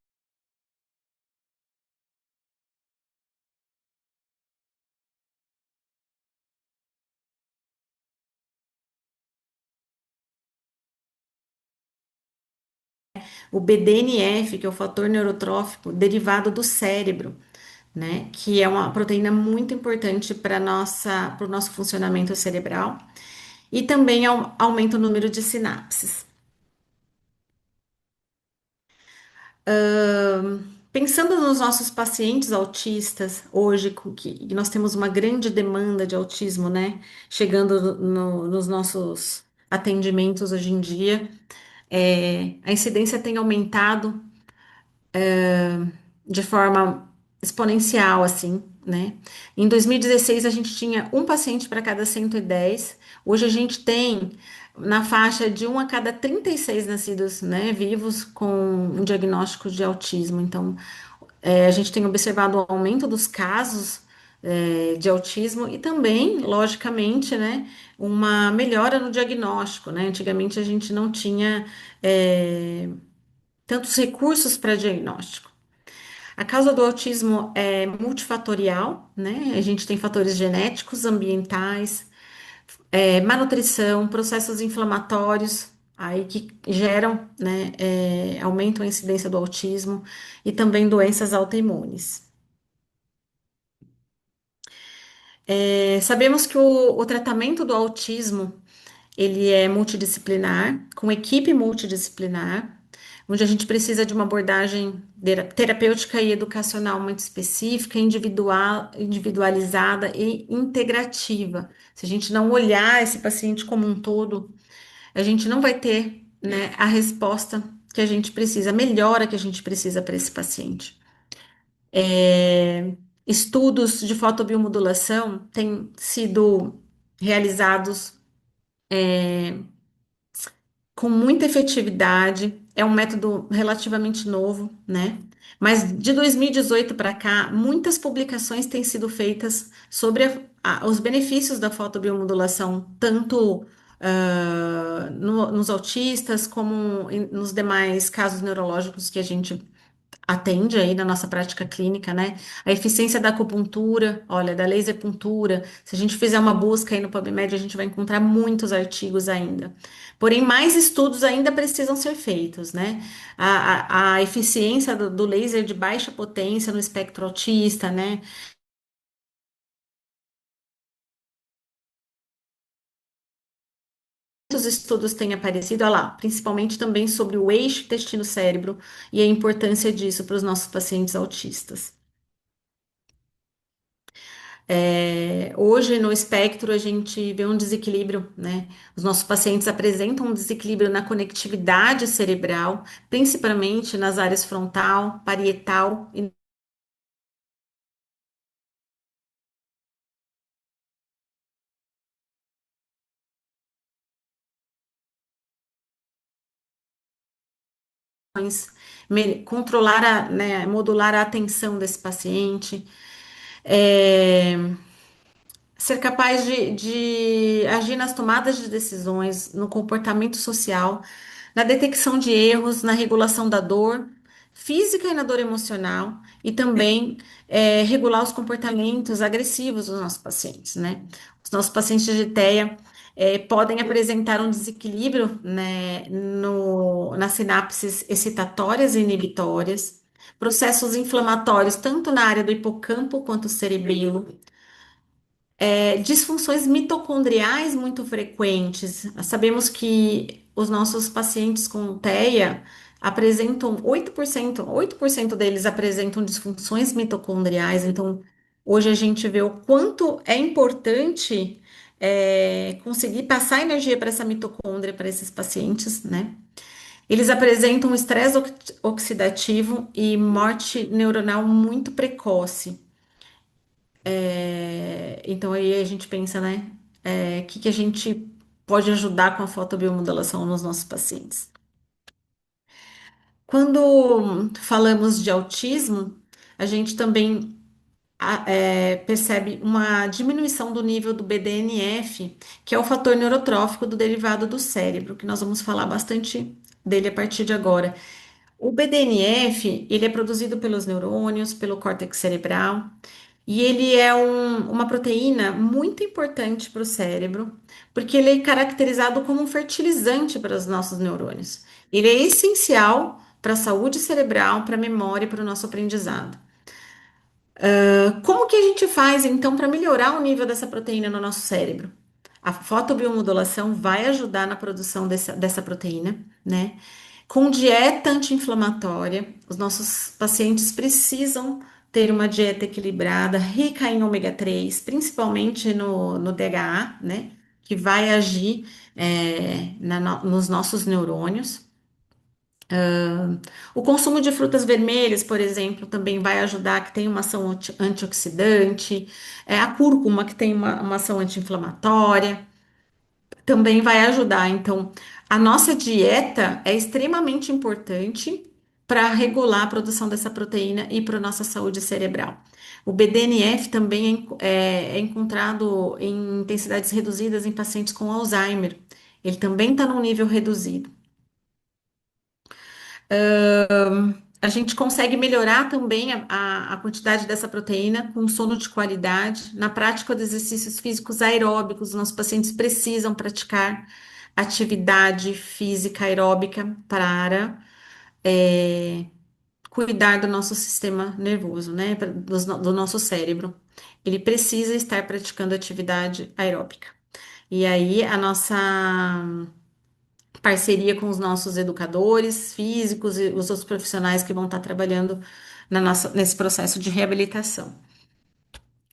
o BDNF, que é o fator neurotrófico derivado do cérebro, né? Que é uma proteína muito importante para o nosso funcionamento cerebral. E também aumenta o número de sinapses. Pensando nos nossos pacientes autistas, hoje, que nós temos uma grande demanda de autismo, né? Chegando nos nossos atendimentos hoje em dia, a incidência tem aumentado de forma exponencial, assim, né? Em 2016, a gente tinha um paciente para cada 110. Hoje a gente tem na faixa de um a cada 36 nascidos, né, vivos com um diagnóstico de autismo. Então, a gente tem observado o aumento dos casos, de autismo e também, logicamente, né, uma melhora no diagnóstico, né? Antigamente a gente não tinha, tantos recursos para diagnóstico. A causa do autismo é multifatorial, né? A gente tem fatores genéticos, ambientais, malnutrição, processos inflamatórios, aí que geram, né, aumentam a incidência do autismo e também doenças autoimunes. Sabemos que o tratamento do autismo ele é multidisciplinar, com equipe multidisciplinar, onde a gente precisa de uma abordagem terapêutica e educacional muito específica, individualizada e integrativa. Se a gente não olhar esse paciente como um todo, a gente não vai ter, né, a resposta que a gente precisa, a melhora que a gente precisa para esse paciente. Estudos de fotobiomodulação têm sido realizados com muita efetividade. É um método relativamente novo, né? Mas de 2018 para cá, muitas publicações têm sido feitas sobre os benefícios da fotobiomodulação, tanto nos autistas como nos demais casos neurológicos que a gente atende aí na nossa prática clínica, né? A eficiência da acupuntura, olha, da laser puntura. Se a gente fizer uma busca aí no PubMed, a gente vai encontrar muitos artigos ainda. Porém, mais estudos ainda precisam ser feitos, né? A eficiência do laser de baixa potência no espectro autista, né? Muitos estudos têm aparecido, olha lá, principalmente também sobre o eixo intestino-cérebro e a importância disso para os nossos pacientes autistas. Hoje, no espectro, a gente vê um desequilíbrio, né? Os nossos pacientes apresentam um desequilíbrio na conectividade cerebral, principalmente nas áreas frontal, parietal e controlar né, modular a atenção desse paciente, é, ser capaz de agir nas tomadas de decisões, no comportamento social, na detecção de erros, na regulação da dor física e na dor emocional, e também regular os comportamentos agressivos dos nossos pacientes, né? Os nossos pacientes de TEA podem apresentar um desequilíbrio, né, nas sinapses excitatórias e inibitórias, processos inflamatórios tanto na área do hipocampo quanto cerebelo, disfunções mitocondriais muito frequentes. Nós sabemos que os nossos pacientes com TEA apresentam 8% deles apresentam disfunções mitocondriais. Então, hoje a gente vê o quanto é importante conseguir passar energia para essa mitocôndria, para esses pacientes, né? Eles apresentam estresse oxidativo e morte neuronal muito precoce. Então aí a gente pensa, né? O que que a gente pode ajudar com a fotobiomodulação nos nossos pacientes? Quando falamos de autismo, a gente também percebe uma diminuição do nível do BDNF, que é o fator neurotrófico do derivado do cérebro, que nós vamos falar bastante dele a partir de agora. O BDNF, ele é produzido pelos neurônios, pelo córtex cerebral, e ele é uma proteína muito importante para o cérebro, porque ele é caracterizado como um fertilizante para os nossos neurônios. Ele é essencial para a saúde cerebral, para a memória e para o nosso aprendizado. Como que a gente faz, então, para melhorar o nível dessa proteína no nosso cérebro? A fotobiomodulação vai ajudar na produção dessa proteína, né? Com dieta anti-inflamatória, os nossos pacientes precisam ter uma dieta equilibrada, rica em ômega 3, principalmente no DHA, né? Que vai agir nos nossos neurônios. O consumo de frutas vermelhas, por exemplo, também vai ajudar, que tem uma ação antioxidante. A cúrcuma, que tem uma ação anti-inflamatória, também vai ajudar. Então, a nossa dieta é extremamente importante para regular a produção dessa proteína e para a nossa saúde cerebral. O BDNF também é encontrado em intensidades reduzidas em pacientes com Alzheimer. Ele também está num nível reduzido. A gente consegue melhorar também a quantidade dessa proteína com sono de qualidade. Na prática de exercícios físicos aeróbicos, nossos pacientes precisam praticar atividade física aeróbica para cuidar do nosso sistema nervoso, né? Do nosso cérebro. Ele precisa estar praticando atividade aeróbica. E aí, a nossa parceria com os nossos educadores físicos e os outros profissionais que vão estar trabalhando nesse processo de reabilitação.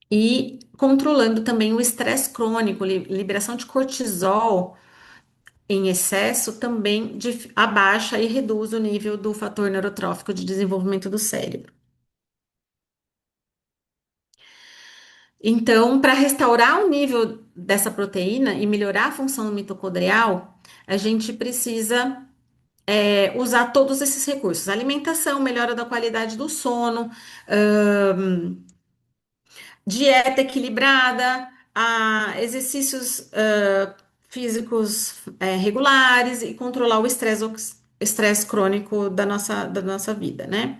E controlando também o estresse crônico, liberação de cortisol em excesso também abaixa e reduz o nível do fator neurotrófico de desenvolvimento do cérebro. Então, para restaurar o nível dessa proteína e melhorar a função mitocondrial, a gente precisa usar todos esses recursos: alimentação, melhora da qualidade do sono, dieta equilibrada, exercícios físicos regulares e controlar o estresse crônico da nossa vida, né?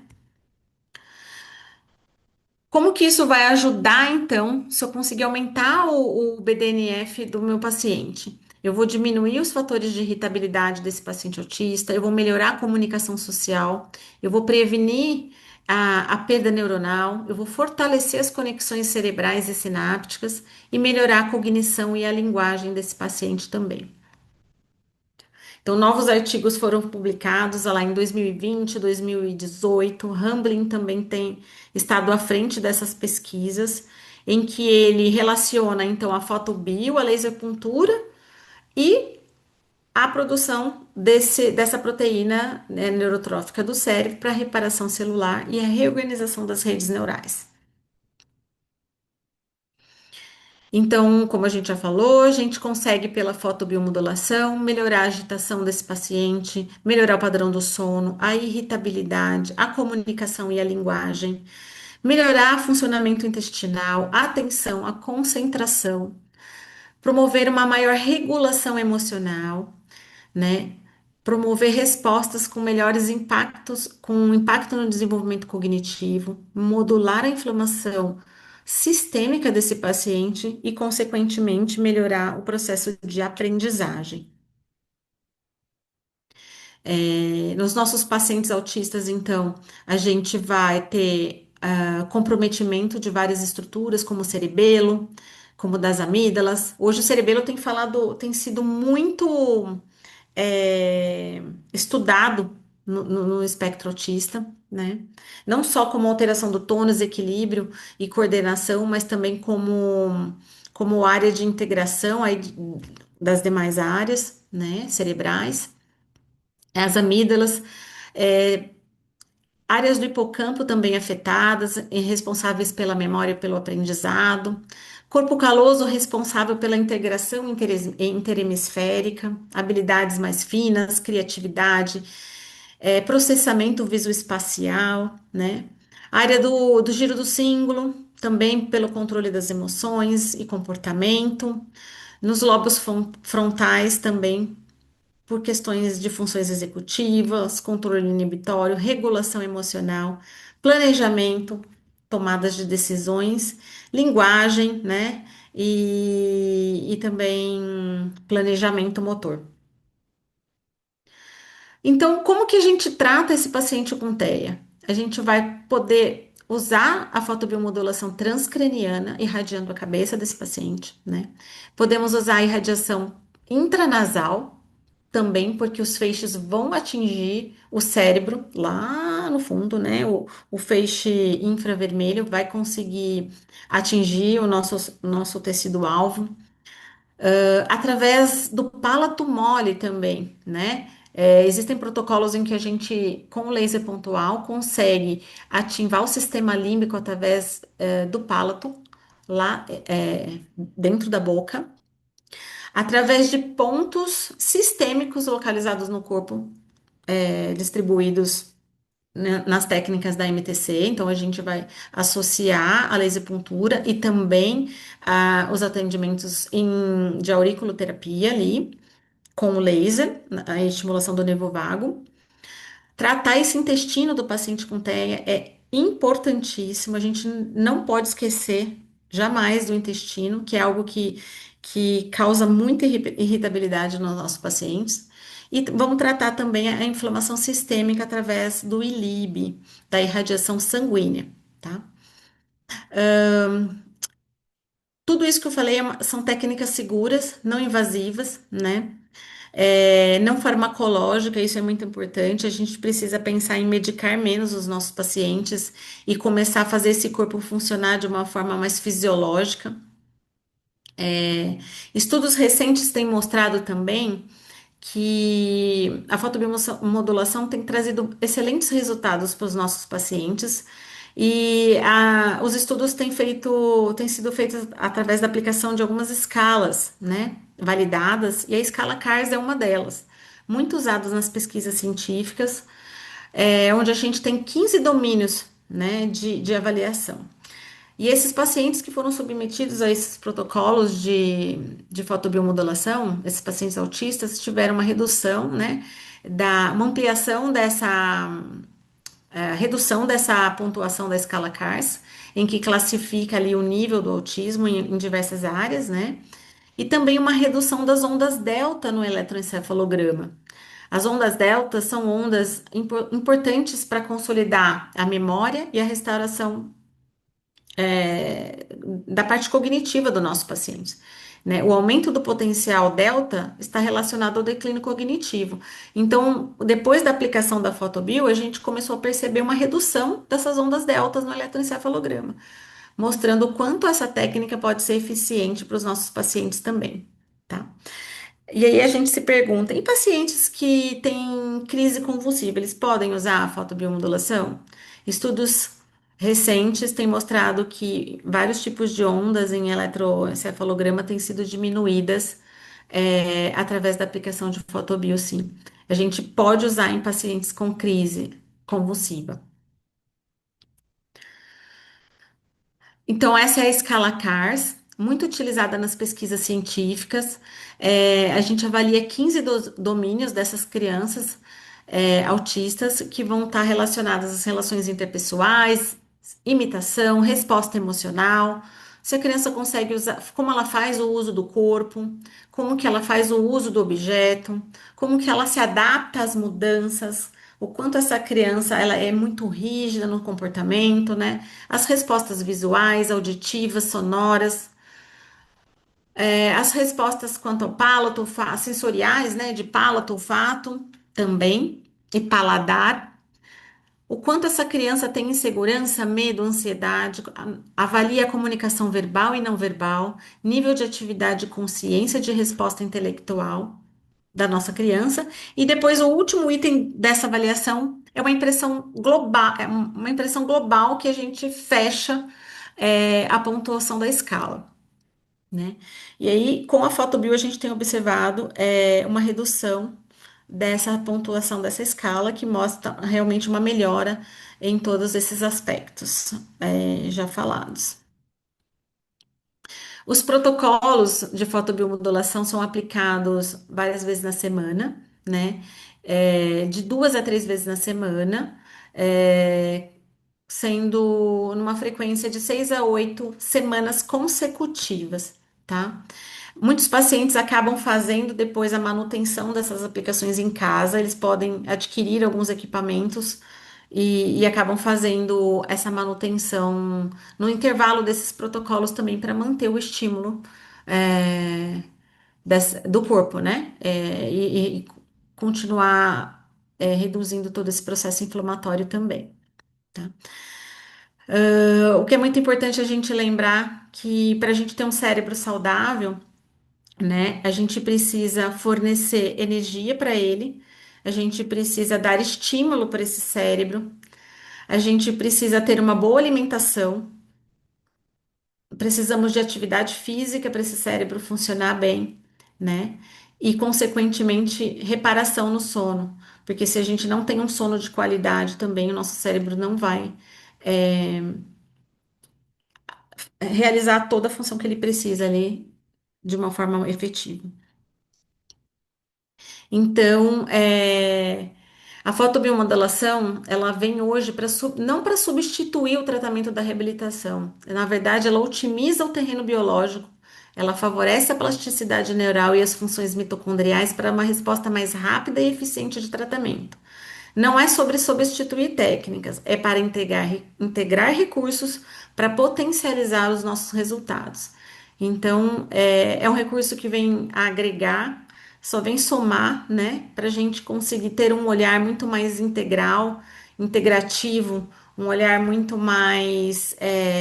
Como que isso vai ajudar, então, se eu conseguir aumentar o BDNF do meu paciente? Eu vou diminuir os fatores de irritabilidade desse paciente autista, eu vou melhorar a comunicação social, eu vou prevenir a perda neuronal, eu vou fortalecer as conexões cerebrais e sinápticas e melhorar a cognição e a linguagem desse paciente também. Então, novos artigos foram publicados lá em 2020, 2018. Hamblin também tem estado à frente dessas pesquisas, em que ele relaciona então a fotobio, a laser puntura e a produção dessa proteína, né, neurotrófica do cérebro para reparação celular e a reorganização das redes neurais. Então, como a gente já falou, a gente consegue pela fotobiomodulação melhorar a agitação desse paciente, melhorar o padrão do sono, a irritabilidade, a comunicação e a linguagem, melhorar o funcionamento intestinal, a atenção, a concentração, promover uma maior regulação emocional, né? Promover respostas com melhores impactos, com impacto no desenvolvimento cognitivo, modular a inflamação sistêmica desse paciente e, consequentemente, melhorar o processo de aprendizagem. Nos nossos pacientes autistas, então, a gente vai ter comprometimento de várias estruturas, como o cerebelo, como das amígdalas. Hoje o cerebelo tem falado, tem sido muito é, estudado no espectro autista, né? Não só como alteração do tônus, equilíbrio e coordenação, mas também como área de integração aí das demais áreas, né, cerebrais. As amígdalas, é, áreas do hipocampo também afetadas, e responsáveis pela memória e pelo aprendizado. Corpo caloso responsável pela integração interhemisférica, habilidades mais finas, criatividade, processamento visoespacial, né? Área do giro do cíngulo, também pelo controle das emoções e comportamento. Nos lobos frontais também por questões de funções executivas, controle inibitório, regulação emocional, planejamento, tomadas de decisões, linguagem, né? E também planejamento motor. Então, como que a gente trata esse paciente com TEA? A gente vai poder usar a fotobiomodulação transcraniana, irradiando a cabeça desse paciente, né? Podemos usar a irradiação intranasal, também porque os feixes vão atingir o cérebro lá no fundo, né? O feixe infravermelho vai conseguir atingir o nosso tecido-alvo através do palato mole também, né? Existem protocolos em que a gente, com laser pontual, consegue ativar o sistema límbico através do palato, lá dentro da boca, através de pontos sistêmicos localizados no corpo, distribuídos né, nas técnicas da MTC. Então, a gente vai associar a laser puntura e também os atendimentos de auriculoterapia ali com o laser, a estimulação do nervo vago. Tratar esse intestino do paciente com TEA é importantíssimo, a gente não pode esquecer jamais do intestino, que é algo que causa muita irritabilidade nos nossos pacientes. E vamos tratar também a inflamação sistêmica através do ILIB, da irradiação sanguínea, tá? Tudo isso que eu falei são técnicas seguras, não invasivas, né? Não farmacológica, isso é muito importante. A gente precisa pensar em medicar menos os nossos pacientes e começar a fazer esse corpo funcionar de uma forma mais fisiológica. Estudos recentes têm mostrado também que a fotobiomodulação tem trazido excelentes resultados para os nossos pacientes. E os estudos têm sido feitos através da aplicação de algumas escalas, né, validadas, e a escala CARS é uma delas, muito usadas nas pesquisas científicas, onde a gente tem 15 domínios, né, de avaliação. E esses pacientes que foram submetidos a esses protocolos de fotobiomodulação, esses pacientes autistas, tiveram uma redução, né, uma ampliação redução dessa pontuação da escala CARS, em que classifica ali o nível do autismo em diversas áreas, né, e também uma redução das ondas delta no eletroencefalograma. As ondas delta são ondas importantes para consolidar a memória e a restauração da parte cognitiva do nosso paciente. Né? O aumento do potencial delta está relacionado ao declínio cognitivo. Então, depois da aplicação da fotobio, a gente começou a perceber uma redução dessas ondas deltas no eletroencefalograma, mostrando o quanto essa técnica pode ser eficiente para os nossos pacientes também, tá? E aí a gente se pergunta, em pacientes que têm crise convulsiva, eles podem usar a fotobiomodulação? Estudos recentes têm mostrado que vários tipos de ondas em eletroencefalograma têm sido diminuídas através da aplicação de fotobio, sim. A gente pode usar em pacientes com crise convulsiva. Então, essa é a escala CARS, muito utilizada nas pesquisas científicas. A gente avalia 15 domínios dessas crianças autistas que vão estar relacionadas às relações interpessoais, imitação, resposta emocional. Se a criança consegue usar, como ela faz o uso do corpo, como que ela faz o uso do objeto, como que ela se adapta às mudanças, o quanto essa criança ela é muito rígida no comportamento, né? As respostas visuais, auditivas, sonoras, as respostas quanto ao palato, sensoriais, né? De palato, olfato também, e paladar. O quanto essa criança tem insegurança, medo, ansiedade, avalia a comunicação verbal e não verbal, nível de atividade, e consciência de resposta intelectual da nossa criança. E depois o último item dessa avaliação é uma impressão global, uma impressão global que a gente fecha a pontuação da escala, né? E aí, com a fotobio, a gente tem observado uma redução dessa pontuação dessa escala, que mostra realmente uma melhora em todos esses aspectos já falados. Os protocolos de fotobiomodulação são aplicados várias vezes na semana, né? De 2 a 3 vezes na semana, é, sendo numa frequência de 6 a 8 semanas consecutivas, tá? Muitos pacientes acabam fazendo depois a manutenção dessas aplicações em casa, eles podem adquirir alguns equipamentos e acabam fazendo essa manutenção no intervalo desses protocolos também para manter o estímulo é, do corpo, né? E continuar reduzindo todo esse processo inflamatório também. Tá? O que é muito importante a gente lembrar que para a gente ter um cérebro saudável, né, a gente precisa fornecer energia para ele, a gente precisa dar estímulo para esse cérebro, a gente precisa ter uma boa alimentação, precisamos de atividade física para esse cérebro funcionar bem, né? E, consequentemente, reparação no sono, porque se a gente não tem um sono de qualidade também, o nosso cérebro não vai é, realizar toda a função que ele precisa ali de uma forma efetiva. Então, a fotobiomodulação, ela vem hoje para não para substituir o tratamento da reabilitação. Na verdade, ela otimiza o terreno biológico, ela favorece a plasticidade neural e as funções mitocondriais para uma resposta mais rápida e eficiente de tratamento. Não é sobre substituir técnicas, é para integrar recursos para potencializar os nossos resultados. Então, é um recurso que vem agregar, só vem somar, né, para a gente conseguir ter um olhar muito mais integral, integrativo, um olhar muito mais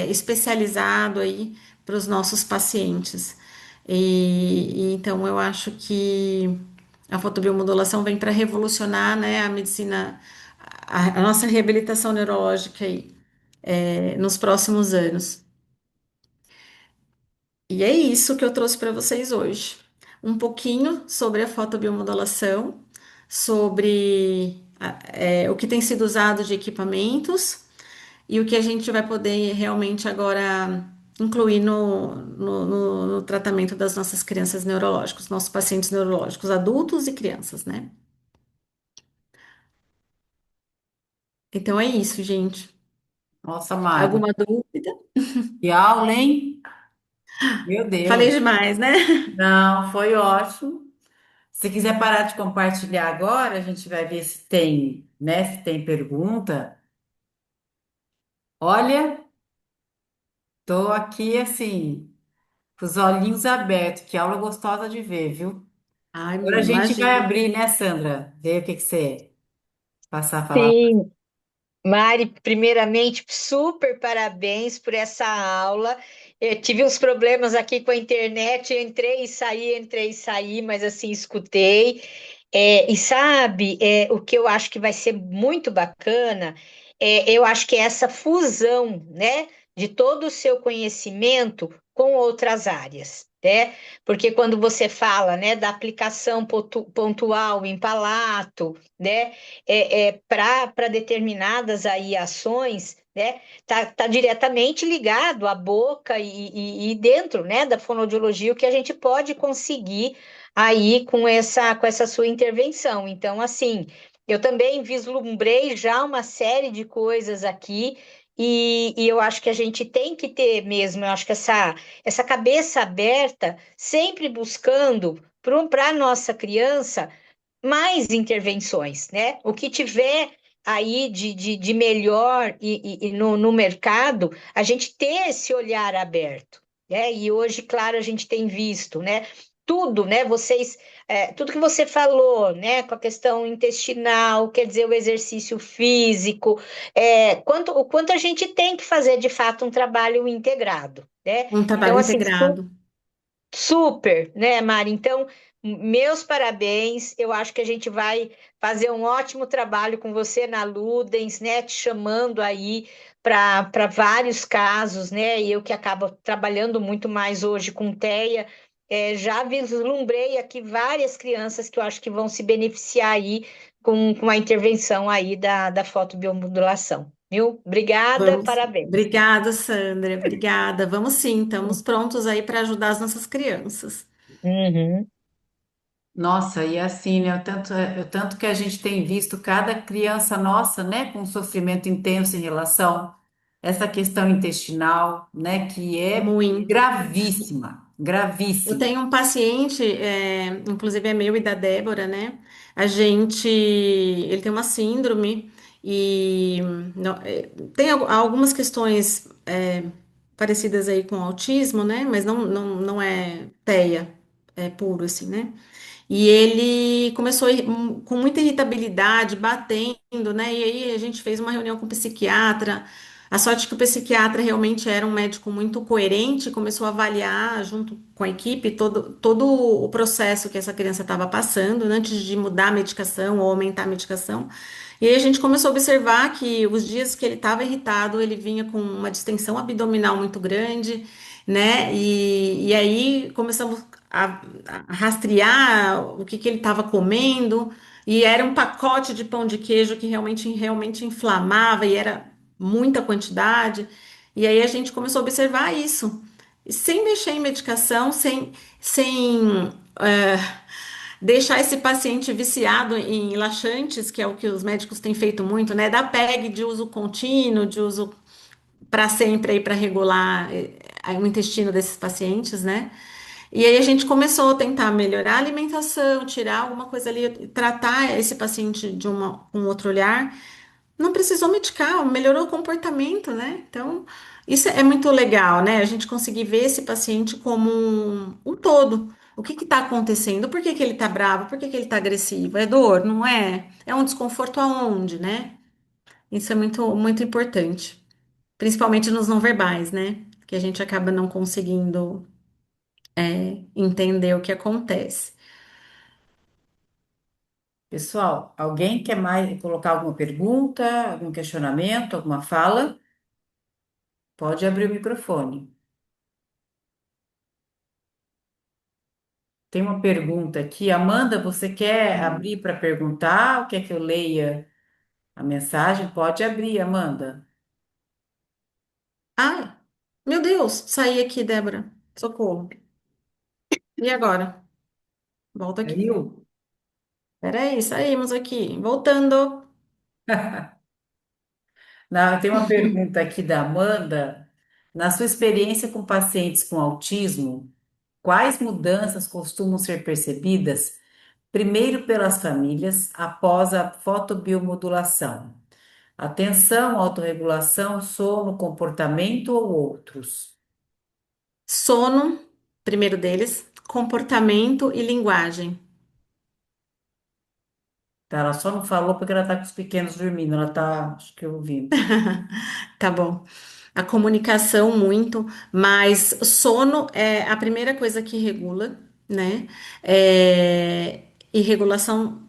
especializado aí para os nossos pacientes. Então, eu acho que a fotobiomodulação vem para revolucionar, né, a medicina, a nossa reabilitação neurológica aí, nos próximos anos. E é isso que eu trouxe para vocês hoje. Um pouquinho sobre a fotobiomodulação, sobre o que tem sido usado de equipamentos e o que a gente vai poder realmente agora incluir no tratamento das nossas crianças neurológicas, nossos pacientes neurológicos, adultos e crianças, né? Então é isso, gente. Nossa, Mari, Alguma dúvida? que aula, hein? Meu Falei Deus. demais, né? Não, foi ótimo. Se quiser parar de compartilhar agora, a gente vai ver se tem, né? Se tem pergunta. Olha, tô aqui assim, com os olhinhos abertos. Que aula gostosa de ver, viu? Ai, Agora a gente vai imagina. abrir, né, Sandra? Ver o que que você passar a falar. Sim, Mari, primeiramente, super parabéns por essa aula. Eu tive uns problemas aqui com a internet, entrei e saí, mas assim, escutei. E sabe, o que eu acho que vai ser muito bacana eu acho que é essa fusão, né, de todo o seu conhecimento com outras áreas, né? Porque quando você fala, né, da aplicação pontual em palato, né, para determinadas aí ações, né, tá diretamente ligado à boca e dentro, né, da fonoaudiologia, o que a gente pode conseguir aí com essa sua intervenção. Então, assim, eu também vislumbrei já uma série de coisas aqui, e eu acho que a gente tem que ter mesmo, eu acho que essa cabeça aberta, sempre buscando para a nossa criança mais intervenções, né? O que tiver aí de melhor e no mercado, a gente ter esse olhar aberto, né? E hoje, claro, a gente tem visto, né? Tudo, né? Tudo que você falou, né? Com a questão intestinal, quer dizer, o exercício físico, o quanto a gente tem que fazer de fato um trabalho integrado, né? Um trabalho Então, assim, integrado. super, né, Mari? Então, meus parabéns. Eu acho que a gente vai fazer um ótimo trabalho com você na Ludens, né? Te chamando aí para vários casos, né? E eu que acabo trabalhando muito mais hoje com TEA, já vislumbrei aqui várias crianças que eu acho que vão se beneficiar aí com a intervenção aí da fotobiomodulação. Viu? Obrigada, Vamos. parabéns. Obrigada, Sandra. Obrigada. Vamos sim, estamos prontos aí para ajudar as nossas crianças. Uhum. Nossa, e assim, né? O tanto que a gente tem visto cada criança nossa, né, com um sofrimento intenso em relação a essa questão intestinal, né, que é Muito. gravíssima, Eu gravíssima. tenho um paciente, inclusive é meu e da Débora, né? Ele tem uma síndrome e tem algumas questões parecidas aí com autismo, né? Mas não é TEA, é puro assim, né? E ele começou com muita irritabilidade, batendo, né? E aí a gente fez uma reunião com o psiquiatra. A sorte que o psiquiatra realmente era um médico muito coerente, começou a avaliar junto com a equipe todo o processo que essa criança estava passando, né, antes de mudar a medicação ou aumentar a medicação. E aí a gente começou a observar que os dias que ele estava irritado, ele vinha com uma distensão abdominal muito grande, né? E aí começamos a rastrear o que ele estava comendo, e era um pacote de pão de queijo que realmente inflamava, e era muita quantidade. E aí a gente começou a observar isso, e sem mexer em medicação, sem deixar esse paciente viciado em laxantes, que é o que os médicos têm feito muito, né? Da PEG de uso contínuo, de uso para sempre aí para regular o intestino desses pacientes, né? E aí a gente começou a tentar melhorar a alimentação, tirar alguma coisa ali, tratar esse paciente com outro olhar. Não precisou medicar, melhorou o comportamento, né? Então, isso é muito legal, né? A gente conseguir ver esse paciente como um todo. O que está acontecendo? Por que que ele está bravo? Por que que ele está agressivo? É dor? Não é? É um desconforto aonde, né? Isso é muito importante. Principalmente nos não verbais, né? Que a gente acaba não conseguindo entender o que acontece. Pessoal, alguém quer mais colocar alguma pergunta, algum questionamento, alguma fala? Pode abrir o microfone. Tem uma pergunta aqui. Amanda, você quer abrir para perguntar ou quer que eu leia a mensagem? Pode abrir, Amanda. Ai, meu Deus, saí aqui, Débora. Socorro. E agora? Volta aqui. Caiu? Peraí, saímos aqui. Voltando. Não, tem uma pergunta aqui da Amanda. Na sua experiência com pacientes com autismo, quais mudanças costumam ser percebidas primeiro pelas famílias após a fotobiomodulação? Atenção, autorregulação, sono, comportamento ou outros? Sono, primeiro deles, comportamento e linguagem. Tá, ela só não falou porque ela tá com os pequenos dormindo, ela tá, acho que ouvindo. Tá bom. A comunicação muito, mas sono é a primeira coisa que regula, né? E regulação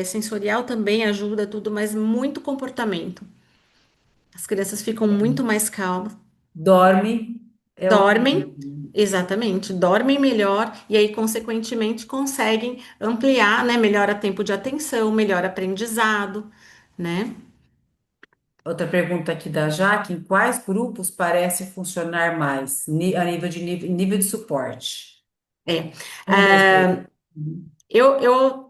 sensorial também ajuda tudo, mas muito comportamento. As crianças ficam muito mais calmas, Dorme é o dormem, exatamente, dormem melhor e aí, consequentemente, conseguem ampliar, né? Melhora tempo de atenção, melhora aprendizado, né? outra pergunta aqui da Jaque, em quais grupos parece funcionar mais, a nível de nível de suporte? É. Um, dois, três. Uhum. Eu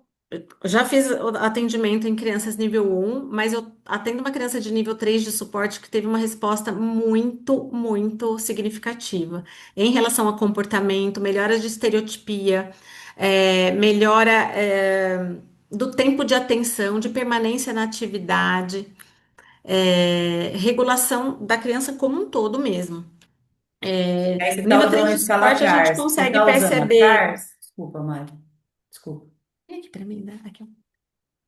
já fiz o atendimento em crianças nível 1, mas eu atendo uma criança de nível 3 de suporte que teve uma resposta muito significativa em relação a comportamento, melhora de estereotipia, melhora, do tempo de atenção, de permanência na atividade, regulação da criança como um todo mesmo. Aí você está Nível usando 3 a de escala suporte a gente CARS. Você consegue está usando a perceber. CARS? Desculpa, Mari. Desculpa. Vem aqui para mim, né? Aqui, ó.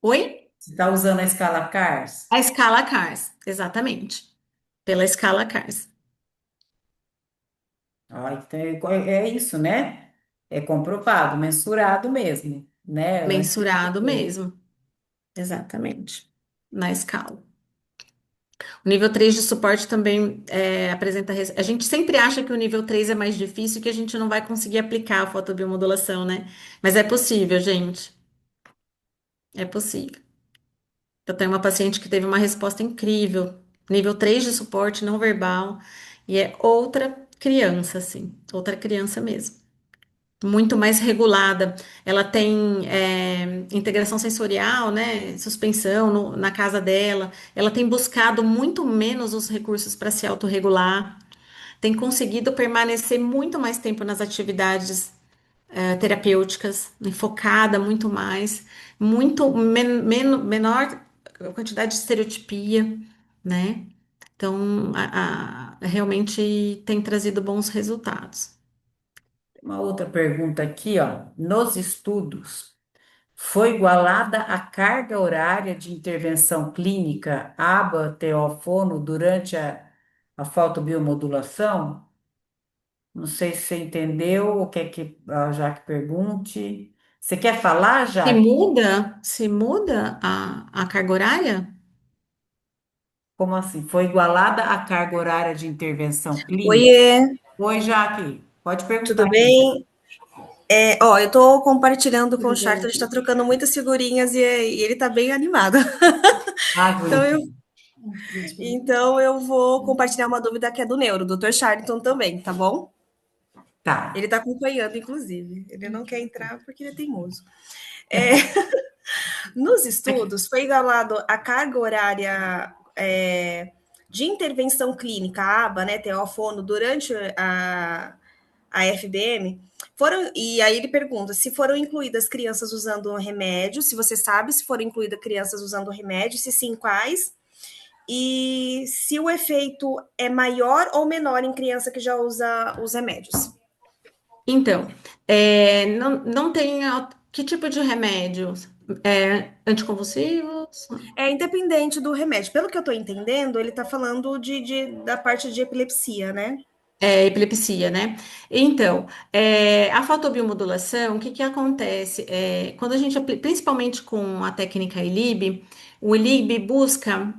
Oi? Você está usando a escala CARS? A escala CARS, exatamente. Pela escala CARS. Ah, então é isso, né? É comprovado, mensurado mesmo, né? Antes de Mensurado fazer. mesmo, exatamente. Na escala. O nível 3 de suporte também apresenta. A gente sempre acha que o nível 3 é mais difícil e que a gente não vai conseguir aplicar a fotobiomodulação, né? Mas é possível, gente. É possível. Eu tenho uma paciente que teve uma resposta incrível. Nível 3 de suporte não verbal. E é outra criança, assim. Outra criança mesmo. Muito mais regulada. Ela tem integração sensorial, né? Suspensão na casa dela. Ela tem buscado muito menos os recursos para se autorregular. Tem conseguido permanecer muito mais tempo nas atividades terapêuticas, né, focada muito mais, muito menor quantidade de estereotipia, né? Então, realmente tem trazido bons resultados. Uma outra pergunta aqui, ó. Nos estudos, foi igualada a carga horária de intervenção clínica ABA-TO-fono durante a fotobiomodulação? Não sei se você entendeu ou quer que a Jaque pergunte. Você quer falar, Jaque? Se muda a carga horária? Como assim? Foi igualada a carga horária de intervenção clínica? Oiê, Oi, Jaque, pode perguntar tudo aí. bem? Eu tô compartilhando com o Tudo Charles, a bem. gente tá trocando muitas figurinhas e ele tá bem animado. Ah, que Então eu, bonitinho. então eu vou compartilhar uma dúvida que é do Neuro, do Dr. Charlton também, tá bom? Tá. Ele tá acompanhando, inclusive. Ele não quer entrar porque ele é teimoso. É, nos estudos, foi igualado a carga horária de intervenção clínica, a ABA, né, TO-fono, durante a FBM, e aí ele pergunta se foram incluídas crianças usando remédio, se você sabe se foram incluídas crianças usando remédio, se sim, quais, e se o efeito é maior ou menor em criança que já usa os remédios. Então, não tem que tipo de remédio? Anticonvulsivos? É independente do remédio. Pelo que eu estou entendendo, ele está falando da parte de epilepsia, né? Epilepsia, né? Então, a fotobiomodulação, o que que acontece? Quando a gente, principalmente com a técnica ILIB, o ILIB busca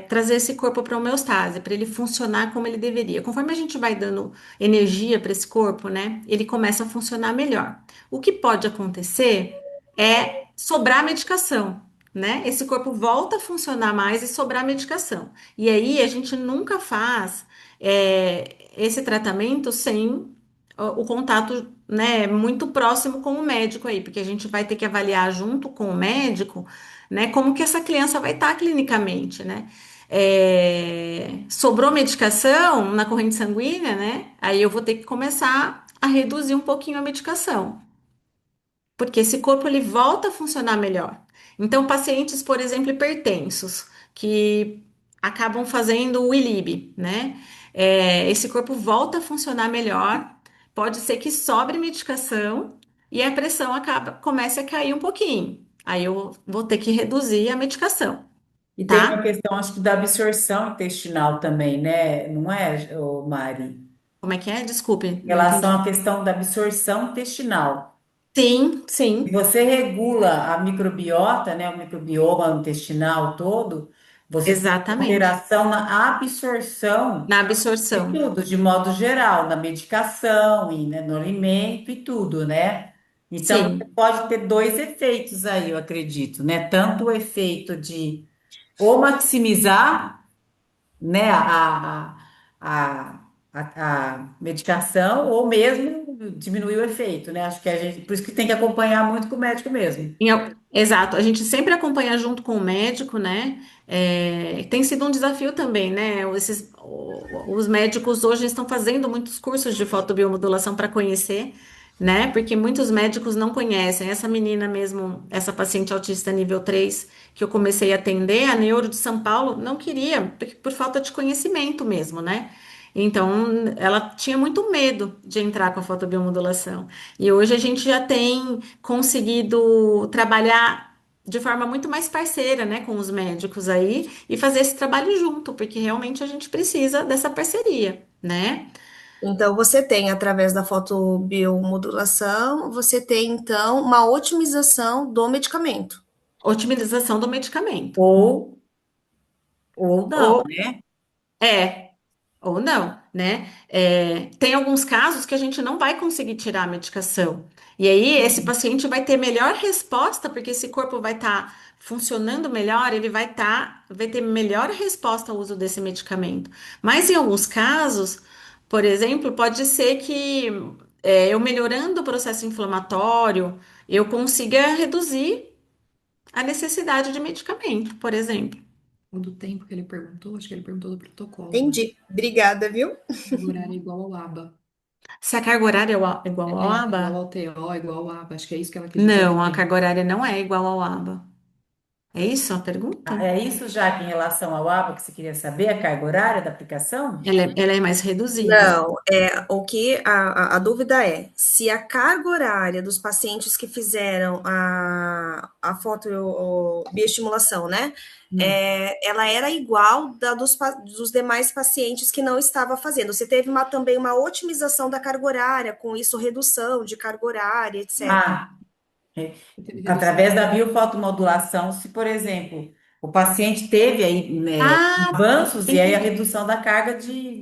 trazer esse corpo para homeostase, para ele funcionar como ele deveria. Conforme a gente vai dando energia para esse corpo, né, ele começa a funcionar melhor. O que pode acontecer é sobrar medicação, né? Esse corpo volta a funcionar mais e sobrar medicação. E aí a gente nunca faz esse tratamento sem o contato, né, muito próximo com o médico aí, porque a gente vai ter que avaliar junto com o médico, né, como que essa criança vai estar clinicamente, né? Sobrou medicação na corrente sanguínea, né? Aí eu vou ter que começar a reduzir um pouquinho a medicação, porque esse corpo ele volta a funcionar melhor. Então, pacientes, por exemplo, hipertensos, que acabam fazendo o ILIB, né? Esse corpo volta a funcionar melhor. Pode ser que sobre medicação e a pressão comece a cair um pouquinho. Aí eu vou ter que reduzir a medicação, E tem uma tá? questão, acho que da absorção intestinal também, né? Não é, ô, Mari? Como é que é? Desculpe, Em não relação entendi. à questão da absorção intestinal. Sim, Se sim. você regula a microbiota, né, o microbioma intestinal todo, Você tem Exatamente. alteração na absorção Na de absorção. tudo, de modo geral, na medicação e, né, no alimento e tudo, né? Então, você Sim. pode ter dois efeitos aí, eu acredito, né? Tanto o efeito de ou maximizar, né, a medicação, ou mesmo diminuir o efeito, né? Acho que a gente, por isso que tem que acompanhar muito com o médico mesmo. Exato, a gente sempre acompanha junto com o médico, né? Tem sido um desafio também, né? Os médicos hoje estão fazendo muitos cursos de fotobiomodulação para conhecer, né? Porque muitos médicos não conhecem. Essa menina mesmo, essa paciente autista nível 3 que eu comecei a atender, a neuro de São Paulo, não queria, por falta de conhecimento mesmo, né? Então, ela tinha muito medo de entrar com a fotobiomodulação. E hoje a gente já tem conseguido trabalhar de forma muito mais parceira, né, com os médicos aí e fazer esse trabalho junto, porque realmente a gente precisa dessa parceria, né? Então, você tem, através da fotobiomodulação, você tem, então, uma otimização do medicamento. Otimização do medicamento. Ou não, Ou né? é, ou não, né? Tem alguns casos que a gente não vai conseguir tirar a medicação. E aí, esse paciente vai ter melhor resposta, porque esse corpo vai estar funcionando melhor, ele vai ter melhor resposta ao uso desse medicamento. Mas em alguns casos, por exemplo, pode ser que eu melhorando o processo inflamatório, eu consiga reduzir a necessidade de medicamento, por exemplo. O do tempo que ele perguntou, acho que ele perguntou do protocolo, né? Entendi. Obrigada, viu? O horário é igual ao ABA. Se a carga horária é igual ao Igual ABA, ao TO, igual ao ABA. Acho que é isso que ela quis dizer do não, a tempo. carga horária não é igual ao ABA. É isso a pergunta? É isso, já que em relação ao ABA que você queria saber, a carga horária da aplicação? Ela é mais reduzida. Não, o que a dúvida é se a carga horária dos pacientes que fizeram a bioestimulação, né? Hum. Ela era igual dos demais pacientes que não estava fazendo. Você teve também uma otimização da carga horária, com isso, redução de carga horária, etc. Ah, é, Teve redução. através da biofotomodulação, se, por exemplo, o paciente teve aí, né, Ah, avanços e aí a entendi. redução da carga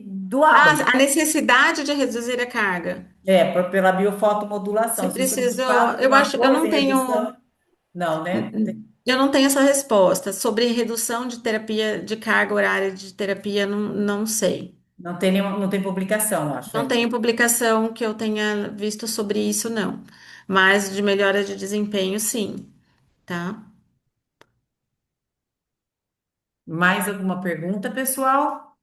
do ABA, A necessidade de reduzir a carga. pela biofotomodulação. Você Se isso precisa, de fato eu alguma acho, eu coisa não em tenho, redução, não, né? eu não tenho essa resposta sobre redução de terapia, de carga horária de terapia, não, não sei. Não tem nenhuma, não tem publicação, acho Não aí. tenho publicação que eu tenha visto sobre isso, não. Mas de melhora de desempenho, sim, tá? Mais alguma pergunta, pessoal?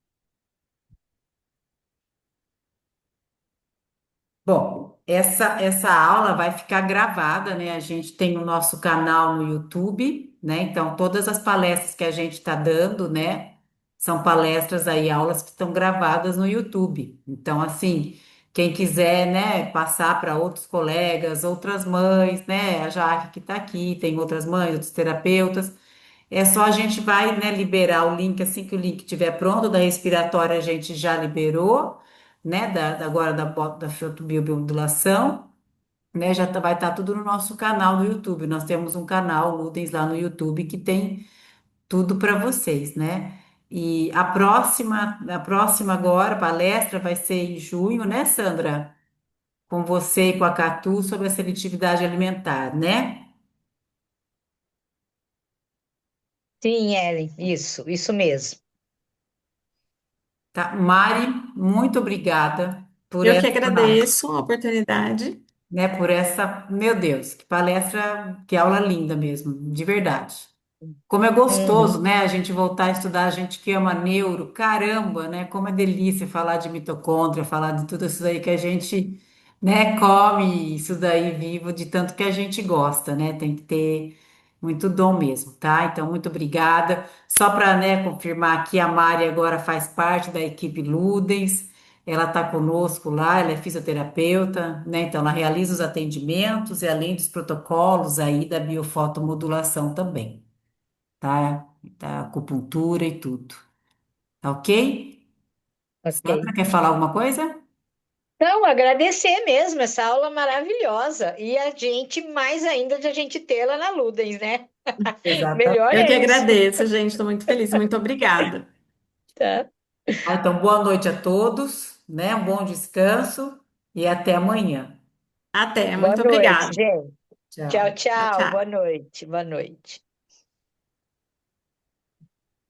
Bom, essa aula vai ficar gravada, né? A gente tem o nosso canal no YouTube, né? Então, todas as palestras que a gente está dando, né? São palestras aí, aulas que estão gravadas no YouTube. Então, assim, quem quiser, né, passar para outros colegas, outras mães, né? A Jaque que está aqui, tem outras mães, outros terapeutas. É só a gente vai, né, liberar o link assim que o link estiver pronto, da respiratória a gente já liberou, né, agora da fotobiomodulação, né, vai estar tudo no nosso canal no YouTube. Nós temos um canal Ludens lá no YouTube que tem tudo para vocês, né? E a próxima agora, palestra vai ser em junho, né, Sandra? Com você e com a Catu sobre a seletividade alimentar, né? Sim, Ellen, isso mesmo. Tá? Mari, muito obrigada por Eu que essa, agradeço a oportunidade. meu Deus, que palestra, que aula linda mesmo, de verdade. Como é gostoso, Uhum. né, a gente voltar a estudar, a gente que ama neuro, caramba, né, como é delícia falar de mitocôndria, falar de tudo isso aí que a gente, né, come isso daí vivo, de tanto que a gente gosta, né, tem que ter muito dom mesmo, tá? Então, muito obrigada. Só para, né, confirmar aqui, a Mari agora faz parte da equipe Ludens, ela está conosco lá, ela é fisioterapeuta, né, então ela realiza os atendimentos e além dos protocolos aí da biofotomodulação também, tá? Da acupuntura e tudo. Tá ok? Ok. Sandra, quer falar alguma coisa? Então, agradecer mesmo essa aula maravilhosa e a gente, mais ainda de a gente tê-la na Ludens, né? Exatamente. Melhor Eu que é isso, agradeço, gente. Estou muito feliz. Muito obrigada. tá? Então, boa noite a todos, né? Um bom descanso e até amanhã. Até, Boa muito noite, obrigada. gente. Tchau, Tchau. Tchau, tchau. tchau. Boa noite. Boa noite.